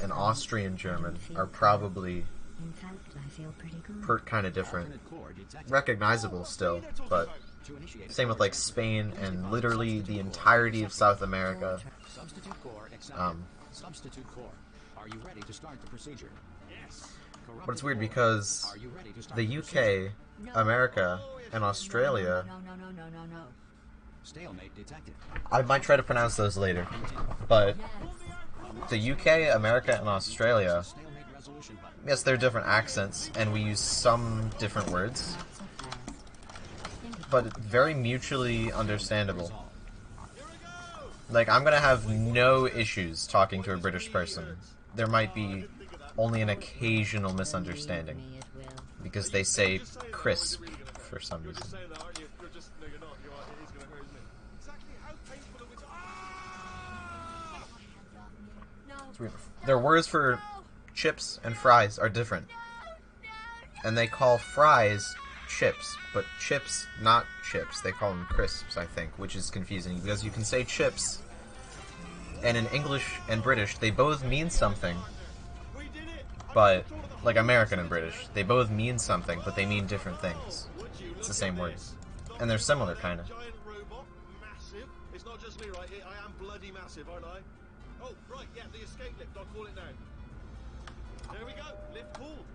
and Austrian German are probably In fact, I feel pretty good. kind of different. alternate core detected. Recognizable still, but To initiate same with like Spain and literally the entirety of South America. substitute core accepted. Substitute core. Are you ready to start the procedure? Yes. But it's weird because Are you ready to start the procedure? UK, America, and Australia No. Stalemate detected. I might try to pronounce those later. But the UK, America, and Australia, Stalemate resolution button. yes, they're different accents, and we use some different words, but very mutually understandable. Like, I'm gonna have no issues talking to a British person. There might be only an occasional misunderstanding, Believe me, it will. because they say crisp for some You're reason. just saying that, aren't you? You're just... No, you're not. You are. It is going to hurt, isn't it? Exactly how painful are we... Ah! It's weird. Their words for chips and fries are different. And they call fries chips, but chips, not chips. They call them crisps, I think, which is confusing because you can say chips, and in English and British, they both mean something, We did it! but, like American and British, they both mean something, but they mean different things. It's the same word. And they're similar, kind of. Giant robot, massive. It's not just me, right? I am bloody massive, aren't I? Oh, right, yeah, the escape lift. I'll call it now. There we go. Lift pulled.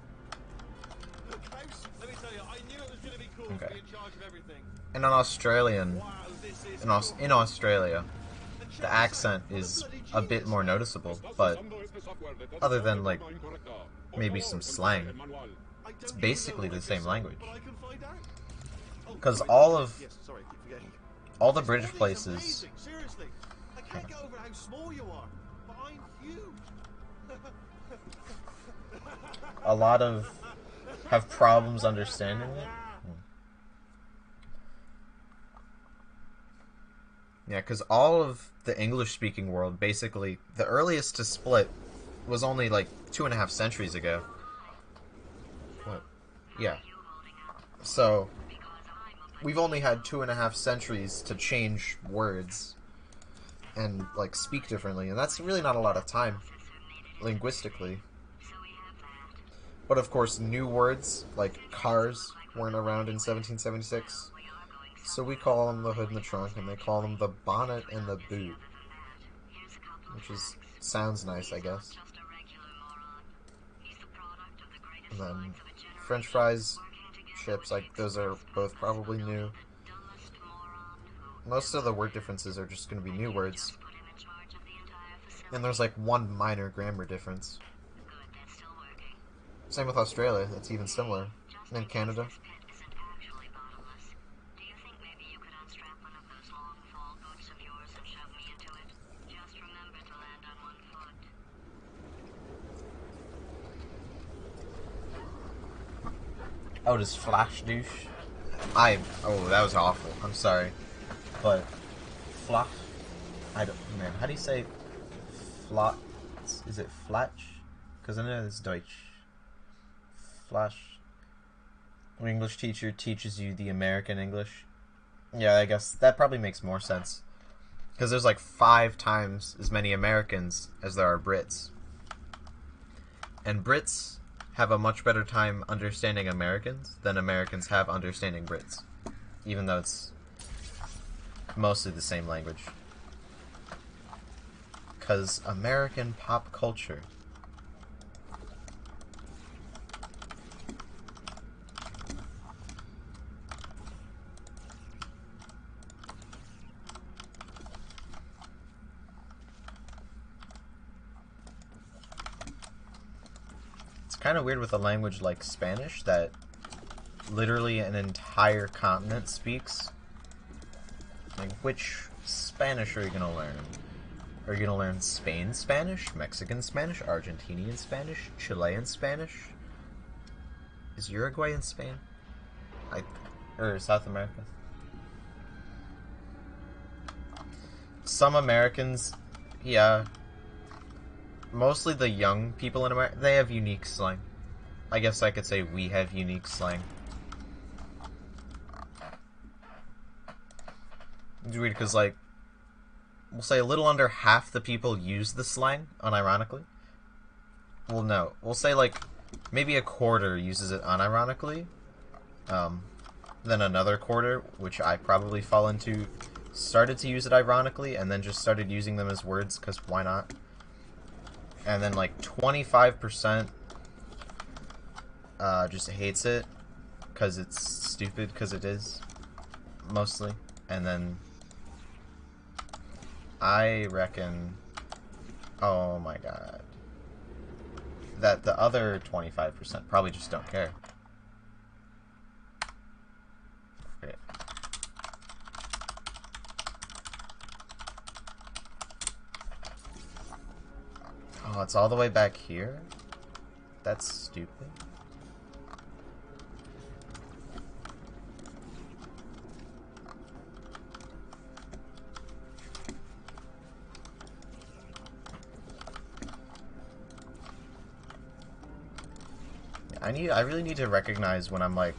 Look, House, let me tell you, I knew it was going to be cool to Okay. be in charge of everything. And in Australian, Wow, this is in Australia, the accent is a bit more noticeable, but other than, like, maybe some slang, it's basically the same language. But I can find out. Oh, Because sorry. all of Yes, sorry, keep forgetting. all the British It's places, amazing, seriously. I can't get over how small you are, but I'm huge. a lot of have problems understanding it. Yeah, because all of the English-speaking world, basically, the earliest to split was only like 2.5 centuries ago. What? Yeah. So, we've only had 2.5 centuries to change words and, like, speak differently, and that's really not a lot of time, linguistically. But of course, new words, like cars, weren't around in 1776. So we call them the hood and the trunk, and they call them the bonnet and the boot. Which is, sounds nice, I guess. And then French fries, chips, like, those are both probably new. Most of the word differences are just going to be new words. And there's like one minor grammar difference. Same with Australia, that's even similar. And Canada. Oh, does Flash douche? Oh, that was awful. I'm sorry. But, Flash? Man, how do you say Flat? Is it Flatch? Because I know it's Deutsch. Flash. An English teacher teaches you the American English. Yeah, I guess that probably makes more sense. Because there's like 5 times as many Americans as there are Brits. And Brits have a much better time understanding Americans than Americans have understanding Brits. Even though it's mostly the same language. Because American pop culture. Kind of weird with a language like Spanish that literally an entire continent speaks. Like, which Spanish are you gonna learn? Are you gonna learn Spain Spanish, Mexican Spanish, Argentinian Spanish, Chilean Spanish? Is Uruguay in Spain? Or South America? Some Americans, yeah. Mostly the young people in America, they have unique slang. I guess I could say we have unique slang. It's weird because, like, we'll say a little under half the people use the slang, unironically. Well, no. We'll say, like, maybe a quarter uses it unironically. Then another quarter, which I probably fall into, started to use it ironically, and then just started using them as words, because why not? And then like 25% just hates it because it's stupid, because it is, mostly. And then I reckon... Oh my god. That the other 25% probably just don't care. Great. Oh, it's all the way back here? That's stupid. I really need to recognize when I'm like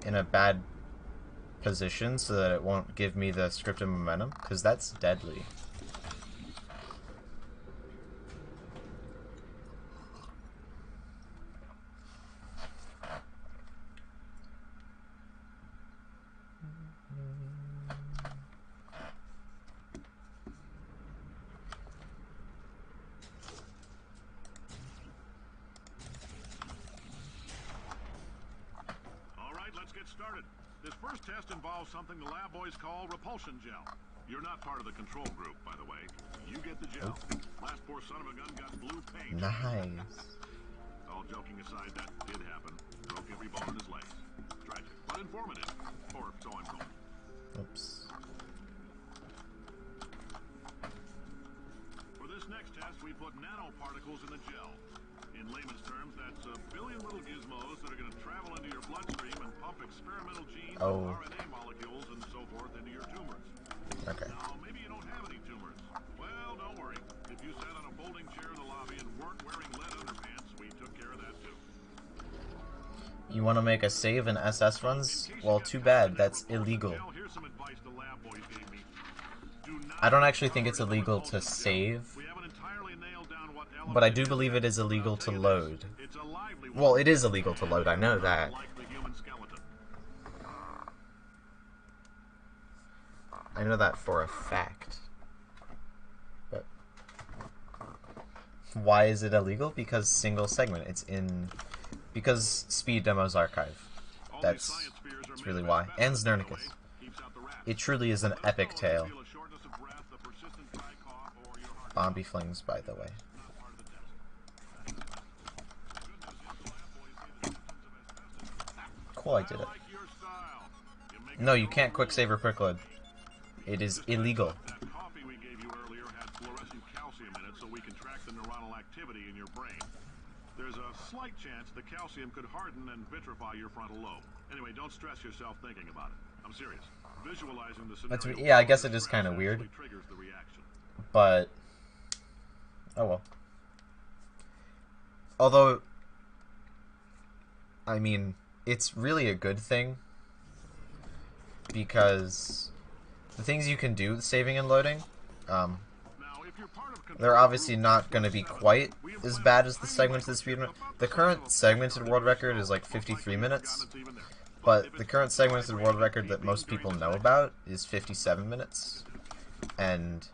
in a bad position so that it won't give me the scripted momentum, because that's deadly. Started. This first test involves something the lab boys call repulsion gel. You're not part of the control group, by the way. You get the gel. Last poor son of a gun got blue paint. Nice. All joking aside, that did happen. Broke every bone in his legs. Tragic, but informative. Or so I'm told. Oops. For this next test, we put nanoparticles in the gel. In layman's terms, that's a billion little gizmos that are going to travel into your bloodstream and pump experimental genes, RNA molecules, and so forth into your tumors. Okay. Now, maybe you don't have any tumors. Well, don't worry. If you sat on a folding chair in the lobby and weren't wearing lead underpants, we took care of that too. You want to make a save in SS runs? Well, too bad. That's illegal. Here's some advice the lab boys gave me. I don't actually think it's illegal to save, but I do believe it is illegal to load. Well, it is illegal to load, I know that. I know that for a fact. But why is it illegal? Because single segment. It's in... Because Speed Demo's archive. That's really why. And Znernicus. It truly is an epic tale. Bombi flings, by the way. Cool, I did it. No, you can't quick save or quick load. It is illegal. That coffee we gave you earlier had fluorescent calcium in it so we can track the neuronal activity in your brain. There's a slight chance the calcium could harden and vitrify your frontal lobe. Anyway, don't stress yourself thinking about it. I'm serious. Visualizing the scenario... Yeah, I guess it is kind of weird. But... Oh well. Although... I mean, it's really a good thing. Because... the things you can do with saving and loading... they're obviously not going to be quite as bad as the segmented speedrun. The current segmented world record is like 53 minutes, but the current segmented world record that most people know about is 57 minutes. And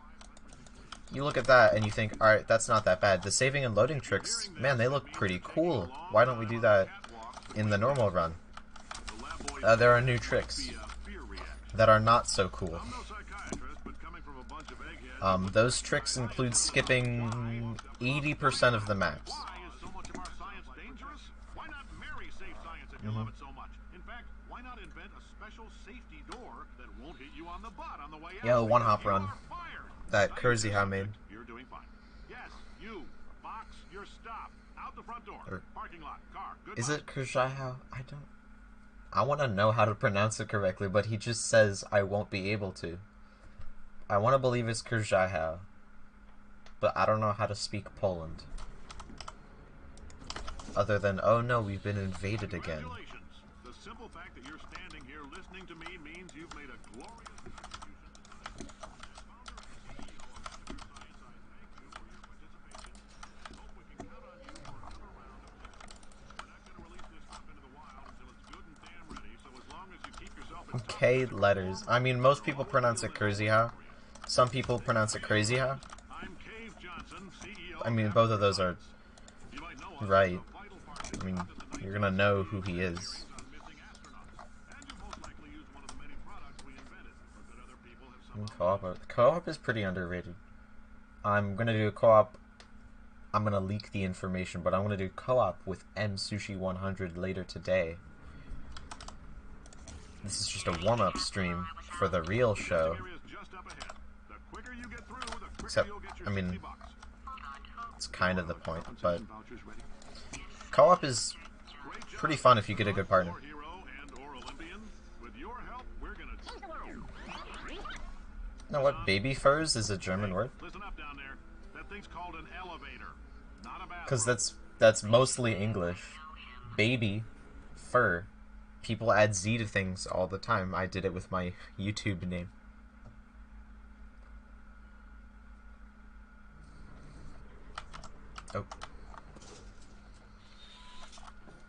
you look at that and you think, alright, that's not that bad. The saving and loading tricks, man, they look pretty cool. Why don't we do that in the normal run? There are new tricks that are not so cool. Those tricks include skipping 80% of the maps. Yeah, the one hop run that Kurzheimer made. Is it Kurzheimer? I want to know how to pronounce it correctly, but he just says I won't be able to. I want to believe it's Kurzheimer, but I don't know how to speak Poland. Other than, oh no, we've been invaded again. The simple fact that you're standing here listening to me means you've made a glorious K letters. I mean, most people pronounce it Kurzheimer. Some people pronounce it Crazyha. I mean, both of those are right. I mean, you're gonna know who he is. Co-op is pretty underrated. I'm gonna do a co-op. I'm gonna leak the information, but I'm gonna do co-op with MSushi100 later today. This is just a warm-up stream for the real show. Except, I mean, it's kind of the point, but co-op is pretty fun if you get a good partner. You know what? Baby furs is a German word. Because that's mostly English. Baby fur. People add Z to things all the time. I did it with my YouTube name. Oh.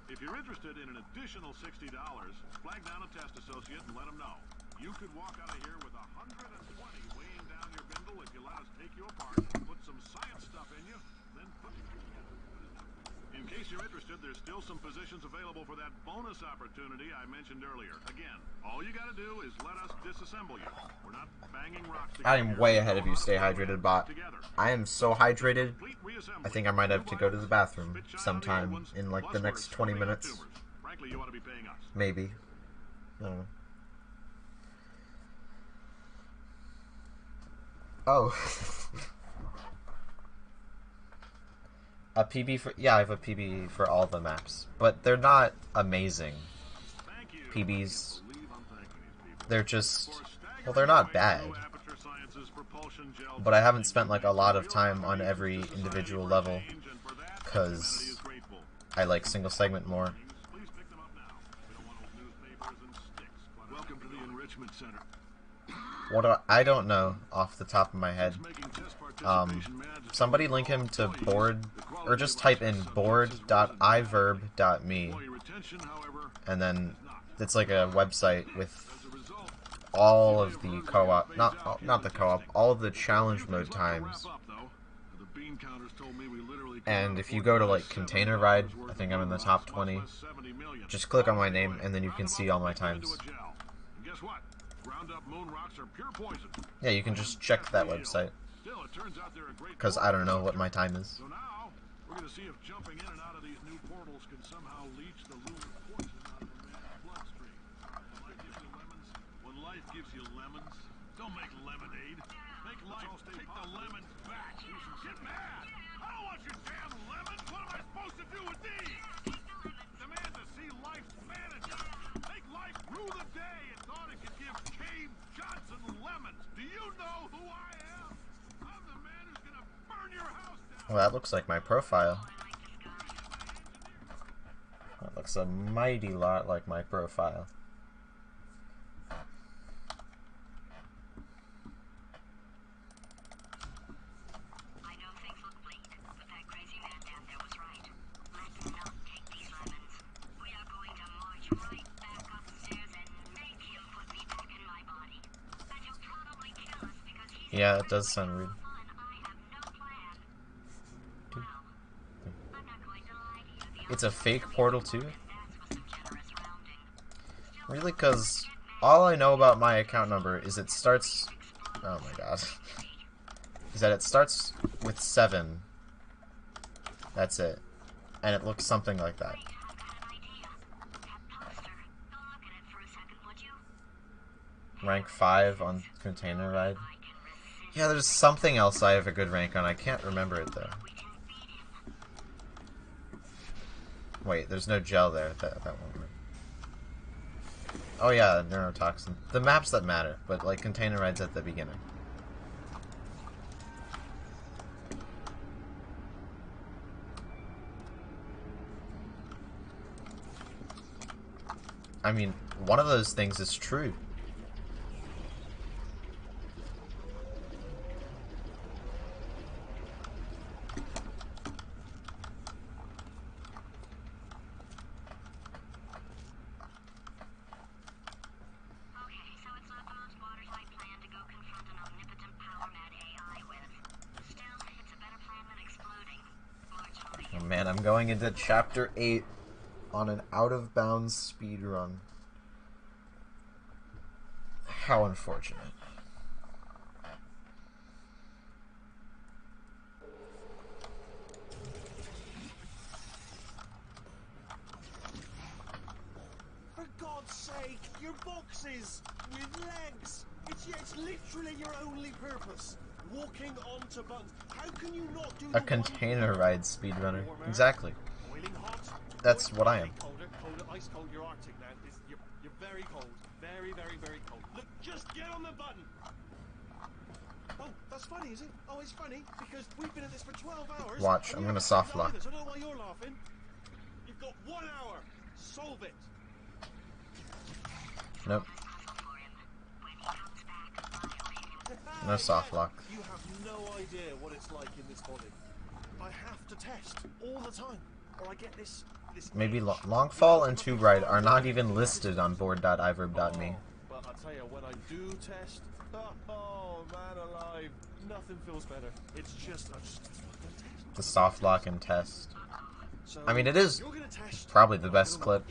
If you're interested in an additional $60, flag down a test associate and let them know. You could walk out of here with 120 weighing down your bindle if you let us take you apart, put some science stuff in you, then put... In case you're interested, there's still some positions available for that bonus opportunity I mentioned earlier. Again, all you gotta do is let us disassemble you. We're not banging rocks together. I am way ahead of you. Stay hydrated, bot. I am so hydrated, I think I might have to go to the bathroom sometime in like the next 20 minutes. Frankly, you ought to be paying us. Maybe. I don't know. Oh. A PB for... Yeah, I have a PB for all the maps. But they're not amazing PBs. They're just... Well, they're not bad. But I haven't spent like a lot of time on every individual level. Because I like single segment more. Welcome to the Enrichment Center. I don't know off the top of my head. Somebody link him to board, or just type in board.iverb.me, and then it's like a website with all of the co-op, not the co-op, all of the challenge mode times. And if you go to like Container Ride, I think I'm in the top 20, just click on my name and then you can see all my times. Yeah, you can just check that website. Because I don't know what my time is. So now, we're going to see if jumping in and out of these new portals can somehow leach the lunar poison out of a man's bloodstream. When life gives you lemons, don't make lemonade. Make life take the lemons back. Get mad! I don't want your damn lemons! What am I supposed to do with these? Demand to see life's manager. Make life rue the day and thought it could give Cave Johnson lemons. Do you know who I am? I'm the man who's gonna burn your house down. Well, that looks like my profile. That looks a mighty lot like my profile. I know things look bleak, but that crazy man down there was right. Let's not take these lemons. We are going to march right back upstairs and make him put me back in my body. And he'll probably kill us because he's... Yeah, it does sound weird. It's a fake Portal 2? Really? Because all I know about my account number is it starts... Oh my god. Is that it starts with 7. That's it. And it looks something like that. Rank 5 on Container Ride. Yeah, there's something else I have a good rank on. I can't remember it though. Wait, there's no gel there. That one. Oh yeah, neurotoxin. The maps that matter, but like Container Ride's at the beginning. I mean, one of those things is true. Man, I'm going into Chapter 8 on an out-of-bounds speed run. How unfortunate. your boxes with legs. It's literally your only purpose. Walking onto buns. How can you not do A container ride speedrunner. Exactly. Boiling hot. That's what I am. Colder, ice cold. You're Arctic now. You're very cold. Very, very, very cold. Look, just get on the button. Oh, that's funny, is it? Oh, it's funny because we've been at this for 12 hours. Watch, I'm gonna soft lock. I don't know why you're laughing. You've got 1 hour. Solve it. Nope. No soft lock. You have no idea what it's like in this body. I have to test all the time, or I get this. Maybe Longfall and Tube Ride are not even listed on board.iverb.me. But I tell you, when I do test, oh man alive, nothing feels better. It's just, I just fucking test. The soft lock and test. So I mean, it is you're gonna test probably the best clip.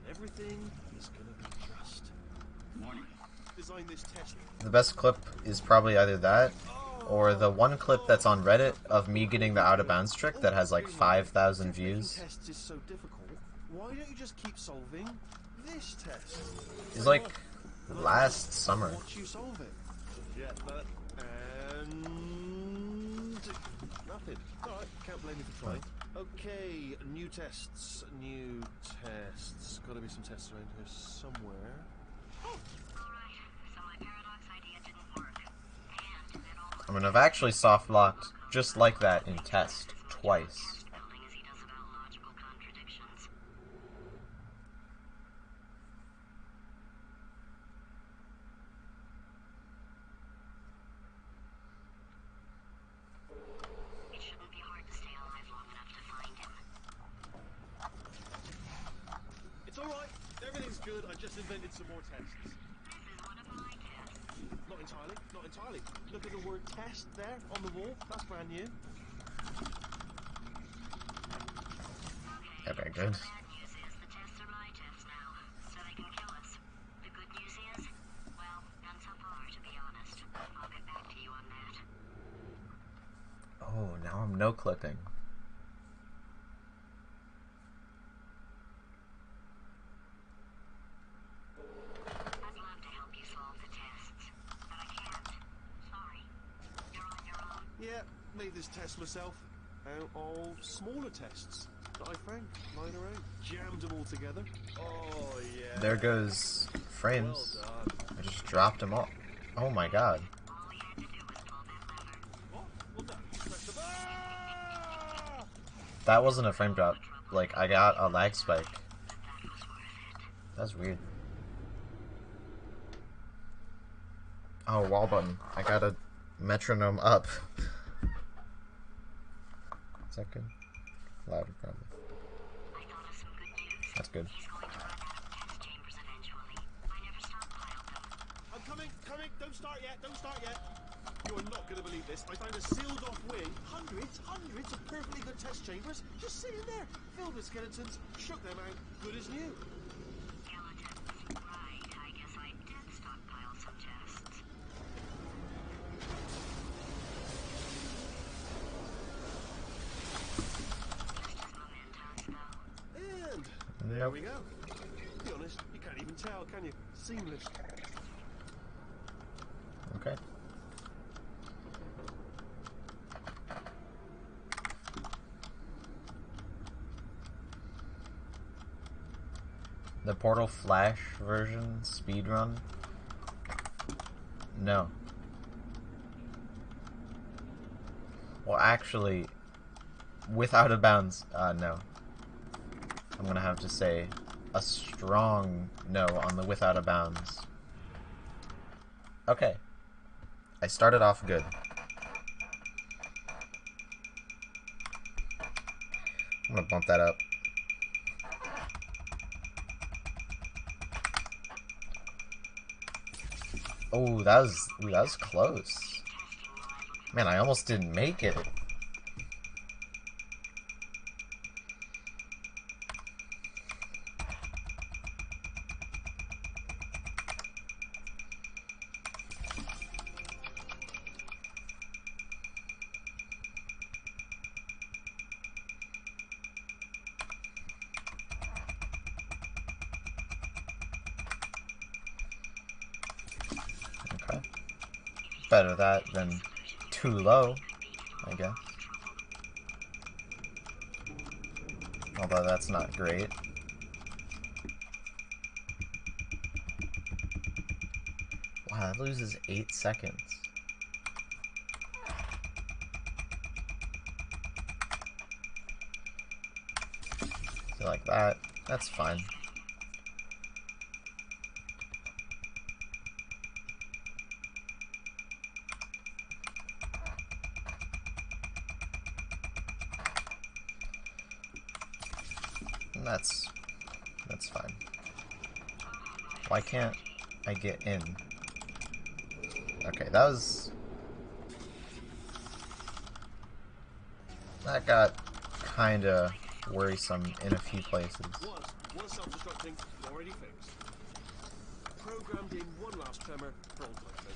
Everything is gonna be just. Warning. Design this test. The best clip is probably either that or the one clip that's on Reddit of me getting the out of bounds trick that has like 5,000 views. Tests is so difficult. Why don't you just keep solving this test? It's like last summer. Watch you solve it. Yeah, but and nothing. All right, can't blame you for trying. Okay, new tests. Got to be some tests around here somewhere. I mean, I've actually soft locked just like that in test twice. It's alright, everything's good, I just invented some more tests. Not entirely. Look at the word test there on the wall, that's brand new. Yeah, very good. Oh, now I'm no clipping. Yeah, made this test myself out of smaller tests that I found lying around. Jammed them all together. Oh, yeah. There goes frames. Well done. I just dropped them all. Oh my god. What? Well done. You press the ah! That wasn't a frame drop. Like, I got a lag spike. That's weird. Oh, wall button. I got a metronome up. Is that good? Louder, probably. That's good. I'm coming. Don't start yet. You're not going to believe this. I found a sealed off wing. Hundreds of perfectly good test chambers just sitting there, filled with skeletons. Shook them out, good as new. And there we go. To be honest, you can't even tell, can you? Seamless. Okay. The Portal Flash version speedrun? No. Well, actually, with Out of Bounds, no. I'm gonna have to say a strong no on the with Out of Bounds. Okay. I started off good. I'm gonna bump that up. Oh, that was close. Man, I almost didn't make it. better that than too low, I guess. Although that's not great. Wow, that loses 8 seconds. So like that, that's fine. And that's fine. Why can't I get in? Okay, that got kinda worrisome in a few places. One self-destructing, already fixed. Programmed in one last tremor, for all time's sake.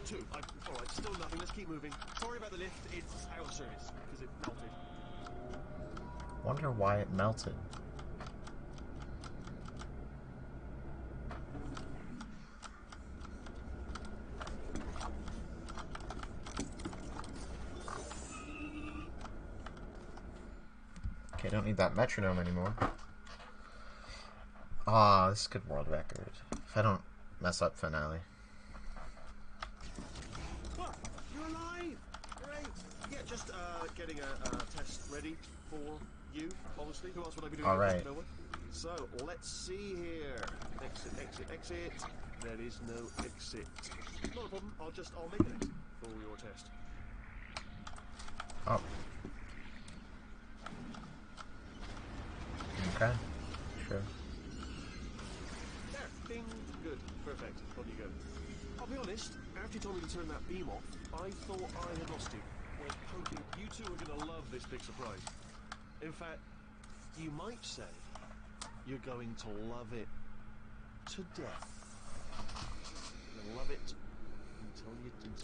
2. Alright, still nothing, let's keep moving. Sorry about the lift, it's out of service, because it melted. Wonder why it melted. Okay, don't need that metronome anymore. Ah, this is a good world record. If I don't mess up finale. Oh, you're alive! Great! Yeah, just getting a test ready for you, obviously. Who else would I be doing? Alright. No one. So, let's see here. Exit, exit, exit. There is no exit. Not a problem, I'll make an exit for your test. Oh. Okay. Sure. There, ding, good, perfect, on you go. I'll be honest, after you told me to turn that beam off, I thought I had lost you. Well, hoping you two are gonna love this big surprise. In fact, you might say you're going to love it to death. You'll love it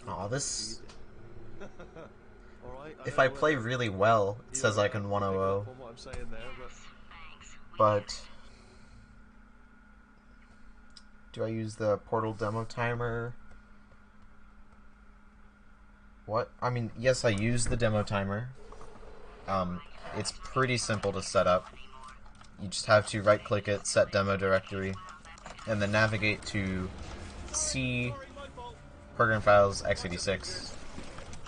until Aw, this... All right, If I play really well, it says I can 100. What I'm saying there, But... do I use the Portal demo timer? What? I mean, yes, I use the demo timer. It's pretty simple to set up. You just have to right-click it, set demo directory, and then navigate to C, program files, x86,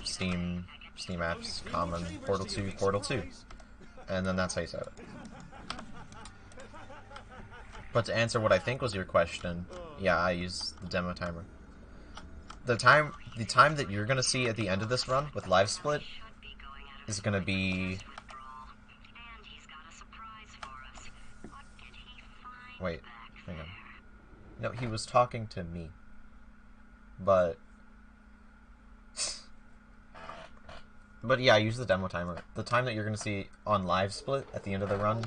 Steam apps, Common, Portal 2, and then that's how you set it. But to answer what I think was your question, yeah, I use the demo timer. The time that you're gonna see at the end of this run with Live Split is gonna be... Wait, hang on. No, he was talking to me. But yeah, I use the demo timer. The time that you're gonna see on Live Split at the end of the run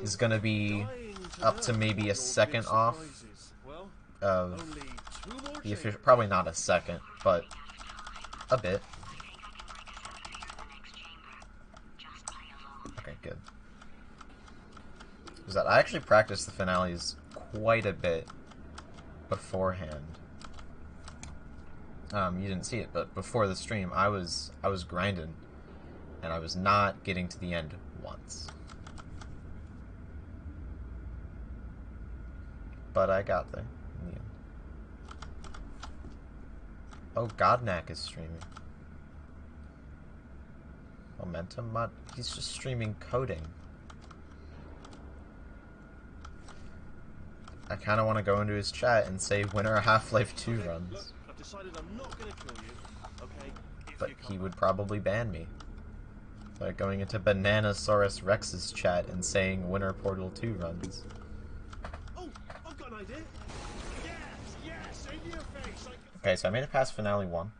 is gonna be up to maybe a second off of the official. Probably not a second, but a bit. Okay, good. Because I actually practiced the finales quite a bit beforehand. You didn't see it, but before the stream, I was grinding, and I was not getting to the end once. But I got there in the end. Oh, Godnak is streaming. Momentum Mod? He's just streaming coding. I kind of want to go into his chat and say, when are Half-Life 2 runs? I've decided I'm not going to kill you, okay? But he would probably ban me. By going into Bananasaurus Rex's chat and saying, when are Portal 2 runs? Oh, I've got an idea. Yes, in your face. Okay, so I made it past Finale 1.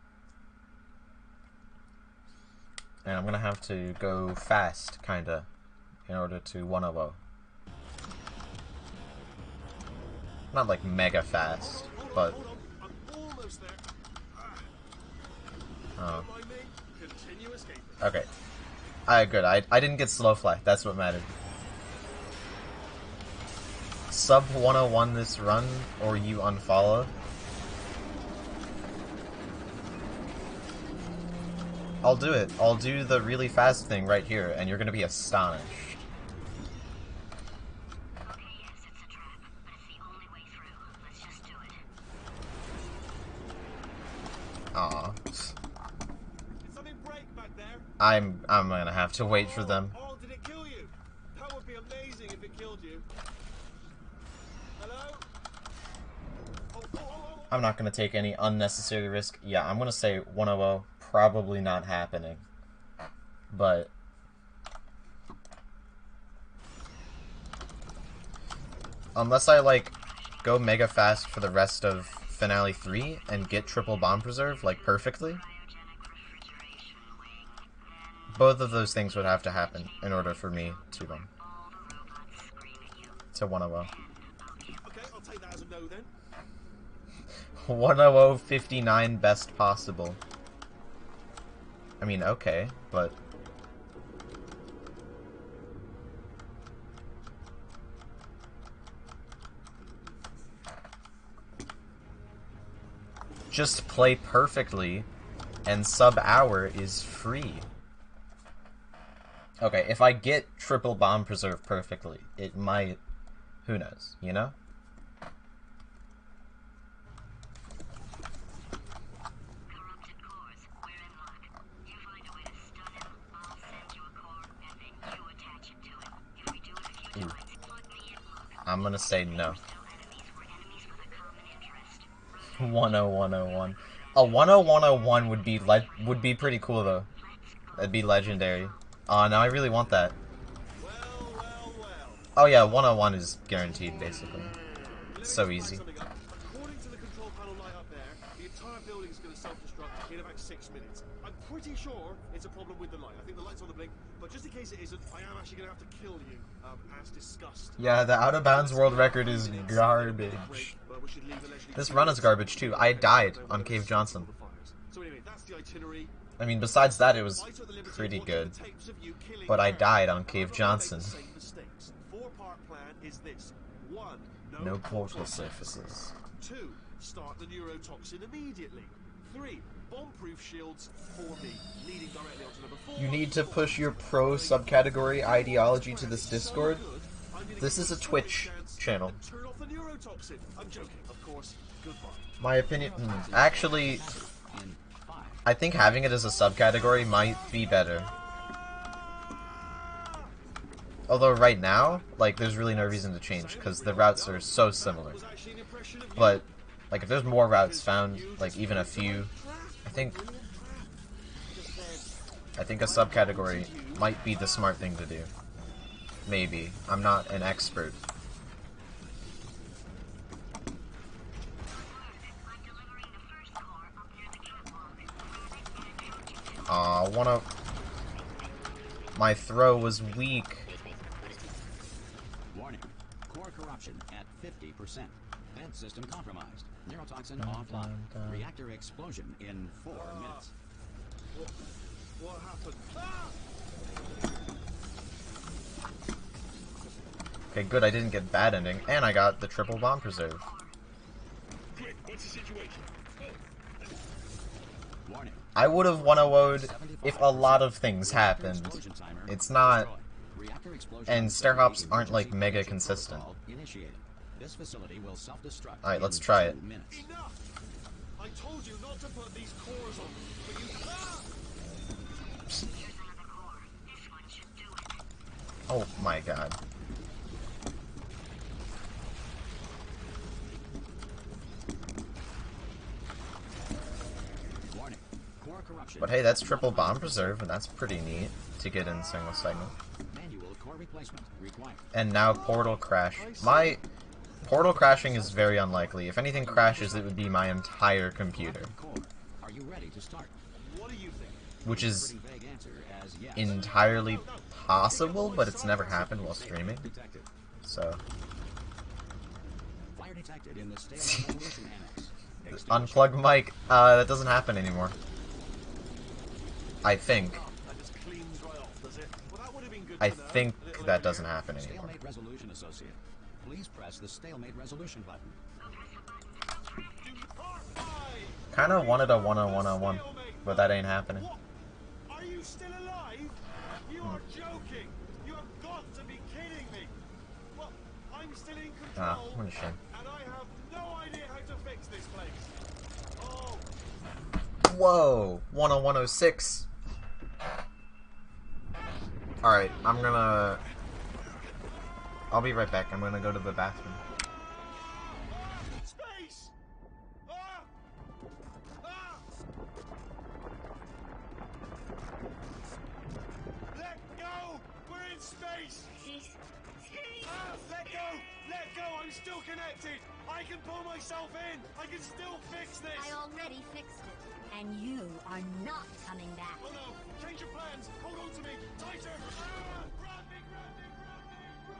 And I'm gonna have to go fast, kinda, in order to 100. Not like mega fast, but... Hold on, I'm almost there. Oh. Don't mind me. Continue escaping. Okay. Good. I didn't get slow fly. That's what mattered. Sub 101 this run, or you unfollow. I'll do it. I'll do the really fast thing right here, and you're gonna be astonished. Okay, yes, it's a trap, but it's the only way through. Let's just do it. Aw. Did something break back there? I'm gonna have to wait for them. Oh, did it kill you? That would be amazing if it killed you. Hello? Oh. I'm not gonna take any unnecessary risk. Yeah, I'm gonna say 100, probably not happening. But unless I like go mega fast for the rest of Finale 3 and get triple bomb preserve like perfectly, both of those things would have to happen in order for me to 100. Okay, I'll take that as a no then. 100 59 best possible. I mean, okay, but just play perfectly and sub hour is free. Okay, if I get triple bomb preserve perfectly, it might, who knows, you know? Corrupted cores, we're in luck. You find a way to stun him, I'll send you a core, and then you attach it to him. If we do it a few times, plug me in, look. I'm gonna say no. Still enemies, we're enemies with a common interest. 10101. A 10101 would be pretty cool though. That'd be legendary. Aw, now I really want that. Well. Oh yeah, 101 is guaranteed basically. So easy. According to the control panel light up there, the entire building is going to self-destruct in about 6 minutes. I'm pretty sure it's a problem with the light. I think the light's on the blink, but just in case it isn't, I am actually going to have to kill you, as discussed. Yeah, the out of bounds world record is garbage. This run is garbage too. I died on Cave Johnson. So anyway, that's the itinerary. I mean, besides that, it was pretty good. But I died on Cave Johnson. 4-part plan is this. 1. No portal surfaces. 2. Start the neurotoxin immediately. 3. Bomb-proof shields for me, leading directly onto number 4. You need to push your pro subcategory ideology to this Discord. This is a Twitch channel. Turn off the neurotoxin. I'm joking, of course. Goodbye. My opinion, actually, I think having it as a subcategory might be better. Although right now, like, there's really no reason to change, because the routes are so similar. But, like, if there's more routes found, like, even a few, I think a subcategory might be the smart thing to do. Maybe. I'm not an expert. Aw, my throw was weak. Warning. Core corruption at 50%. Vent system compromised. Neurotoxin offline. Reactor explosion in 4 minutes. What happened? Okay, good, I didn't get bad ending, and I got the triple bomb preserve. What's the situation? Warning. I would have 1-0'd if a lot of things happened. It's not, and stair hops aren't like mega consistent. This facility will self-destruct. Alright, let's try it. Enough! I told you not to put these cores on, but you... Oh my god. Warning. Core corruption. But hey, that's triple bomb preserve, and that's pretty neat to get in single segment. Manual core replacement required. And now portal crash. My portal crashing is very unlikely. If anything crashes, it would be my entire computer. Core. Are you ready to start? What do you think? Which is Pretty vague answer as yes. entirely possible, but it's never happened while streaming. Detected. So, Fire detected in the state revolution annex. unplug mic. That doesn't happen anymore. I think. That just cleans right off, does it? Well, that would have been good I to know. think A little that earlier. doesn't happen anymore. Stalemate resolution associate. Please press the stalemate resolution button. Kinda wanted a 1-on-1-on-1, but that ain't happening. you still alive? You are joking. You have got to be kidding me. Well, I'm still in control, what a shame. and I have no idea how to fix this place. Oh, Whoa! 10106. Alright, I'll be right back. I'm gonna go to the bathroom. space! Ah! Ah! Let go! We're in space! Ah, let go! Let go! I'm still connected! I can pull myself in! I can still fix this! I already fixed it. And you are not coming back. Oh no! Change your plans! Hold on to me! Tighter! Ah! Grab me! Grab me! Grab me! Grab me!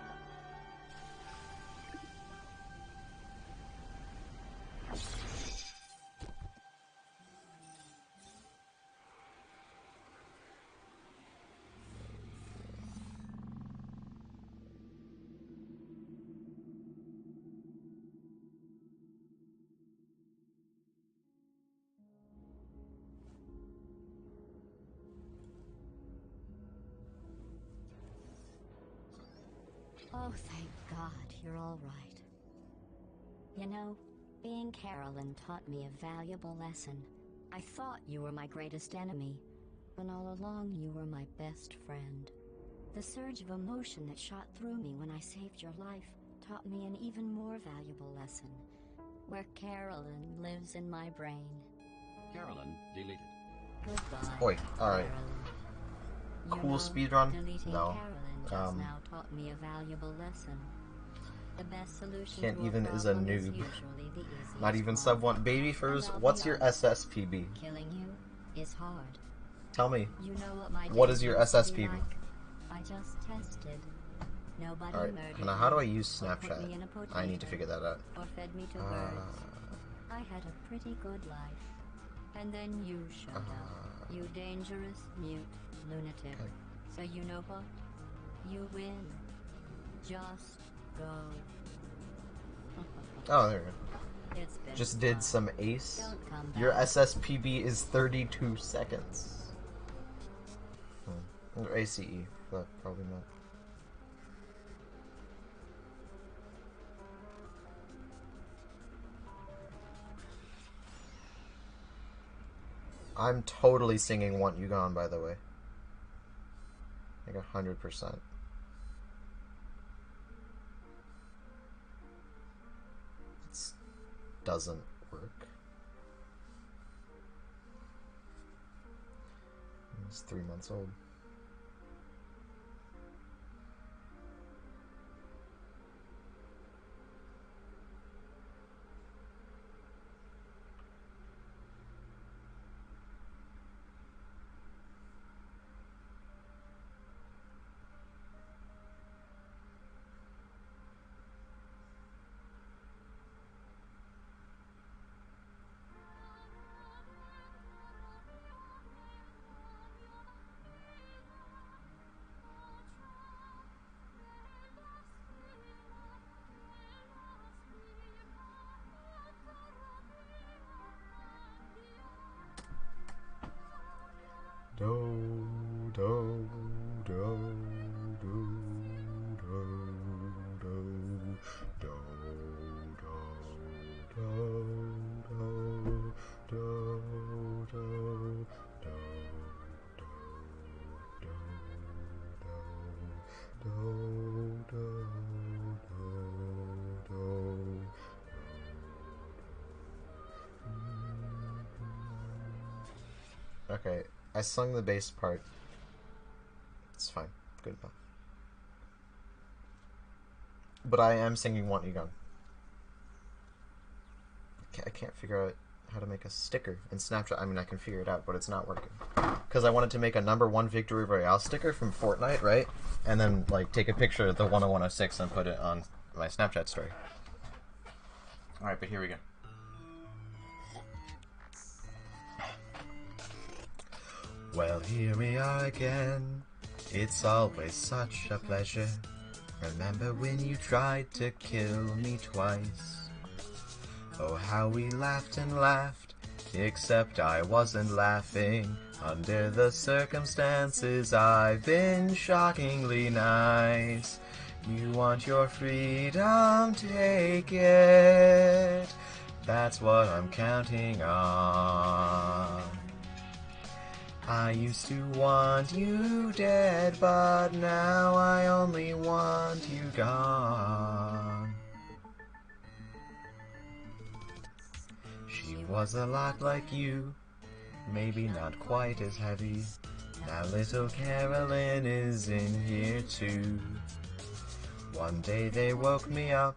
Oh, thank God, you're all right. You know, being Carolyn taught me a valuable lesson. I thought you were my greatest enemy, when all along you were my best friend. The surge of emotion that shot through me when I saved your life taught me an even more valuable lesson, where Carolyn lives in my brain. Carolyn deleted. Goodbye, Oi, alright. You Cool know, speedrun? deleting No. Carolyn just now taught me a valuable lesson. The best solution Can't to even a is a problem is noob. usually the easiest Not even one. sub 1. Baby Furs, And I'll what's be your honest, SSPB? killing you is hard. Tell me. You know what my What days is your used to be SSPB? like? I just tested. Nobody Alright, murdered now how do I me, use or put Snapchat? me in a I need to potato, figure that out. or fed me to birds. I had a pretty good life. And then you showed up. You dangerous, mute lunatic. Okay. So you know what? You win. Just go. Oh, there we go. It's been Just fun. did some ace. Don't come Your back. SSPB is 32 seconds. Or ACE, that probably meant. I'm totally singing Want You Gone, by the way. Like 100%. It doesn't work. It's 3 months old. Do, do, do, do, do, do, do, Okay, I sung the bass part. It's fine. Good enough. But I am singing Want You Gone. I can't figure out how to make a sticker in Snapchat. I mean, I can figure it out, but it's not working. Because I wanted to make a #1 Victory Royale sticker from Fortnite, right? And then, like, take a picture of the 10106 and put it on my Snapchat story. Alright, but here we go. Well, here we are again. It's always such a pleasure. Remember when you tried to kill me twice? Oh, how we laughed and laughed. Except I wasn't laughing. Under the circumstances, I've been shockingly nice. You want your freedom, take it. That's what I'm counting on. I used to want you dead, but now I only want you gone. She was a lot like you, maybe not quite as heavy. Now little Carolyn is in here too. One day they woke me up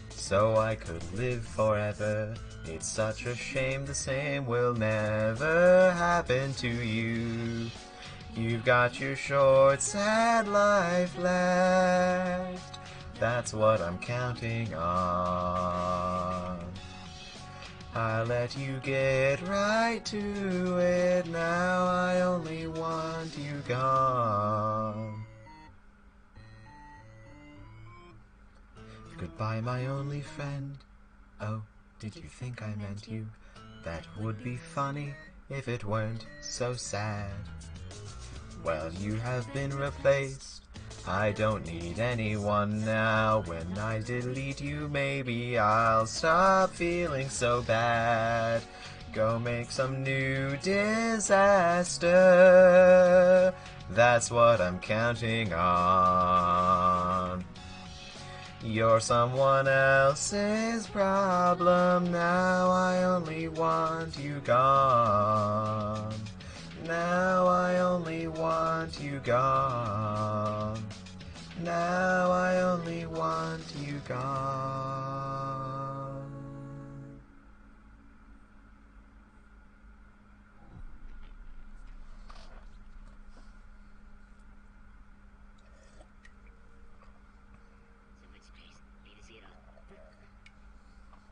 so I could live forever. It's such a shame the same will never happen to you. You've got your short, sad life left. That's what I'm counting on. I'll let you get right to it now. I only want you gone. Goodbye, my only friend. Oh, did you think I meant you? That would be funny if it weren't so sad. Well, you have been replaced. I don't need anyone now. When I delete you, maybe I'll stop feeling so bad. Go make some new disaster. That's what I'm counting on. You're someone else's problem now. I only want you gone. Now I only want you gone. Now I only want you gone.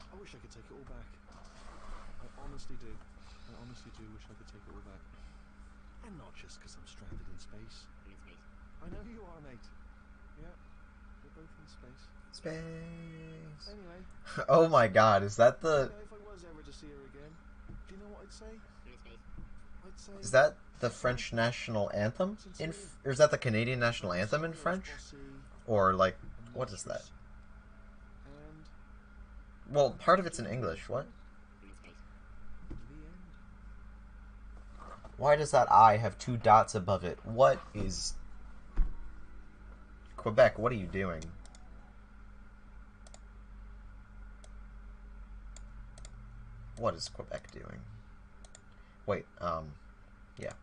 I wish I could take it all back. I honestly do. I honestly do wish I could take it all back. And not just because I'm stranded in space. I know you are, mate. Yeah, we're both in space. Space. Anyway, Oh my god, is that you know, the... if I was ever to see her again, do you know what I'd say? I'd say... Is that the French national anthem? Or is that the Canadian national anthem in French? Or, like, what is that? And Well, part of it's in English. What? the end. Why does that I have 2 dots above it? What is... Quebec, what are you doing? What is Quebec doing? Wait, yeah.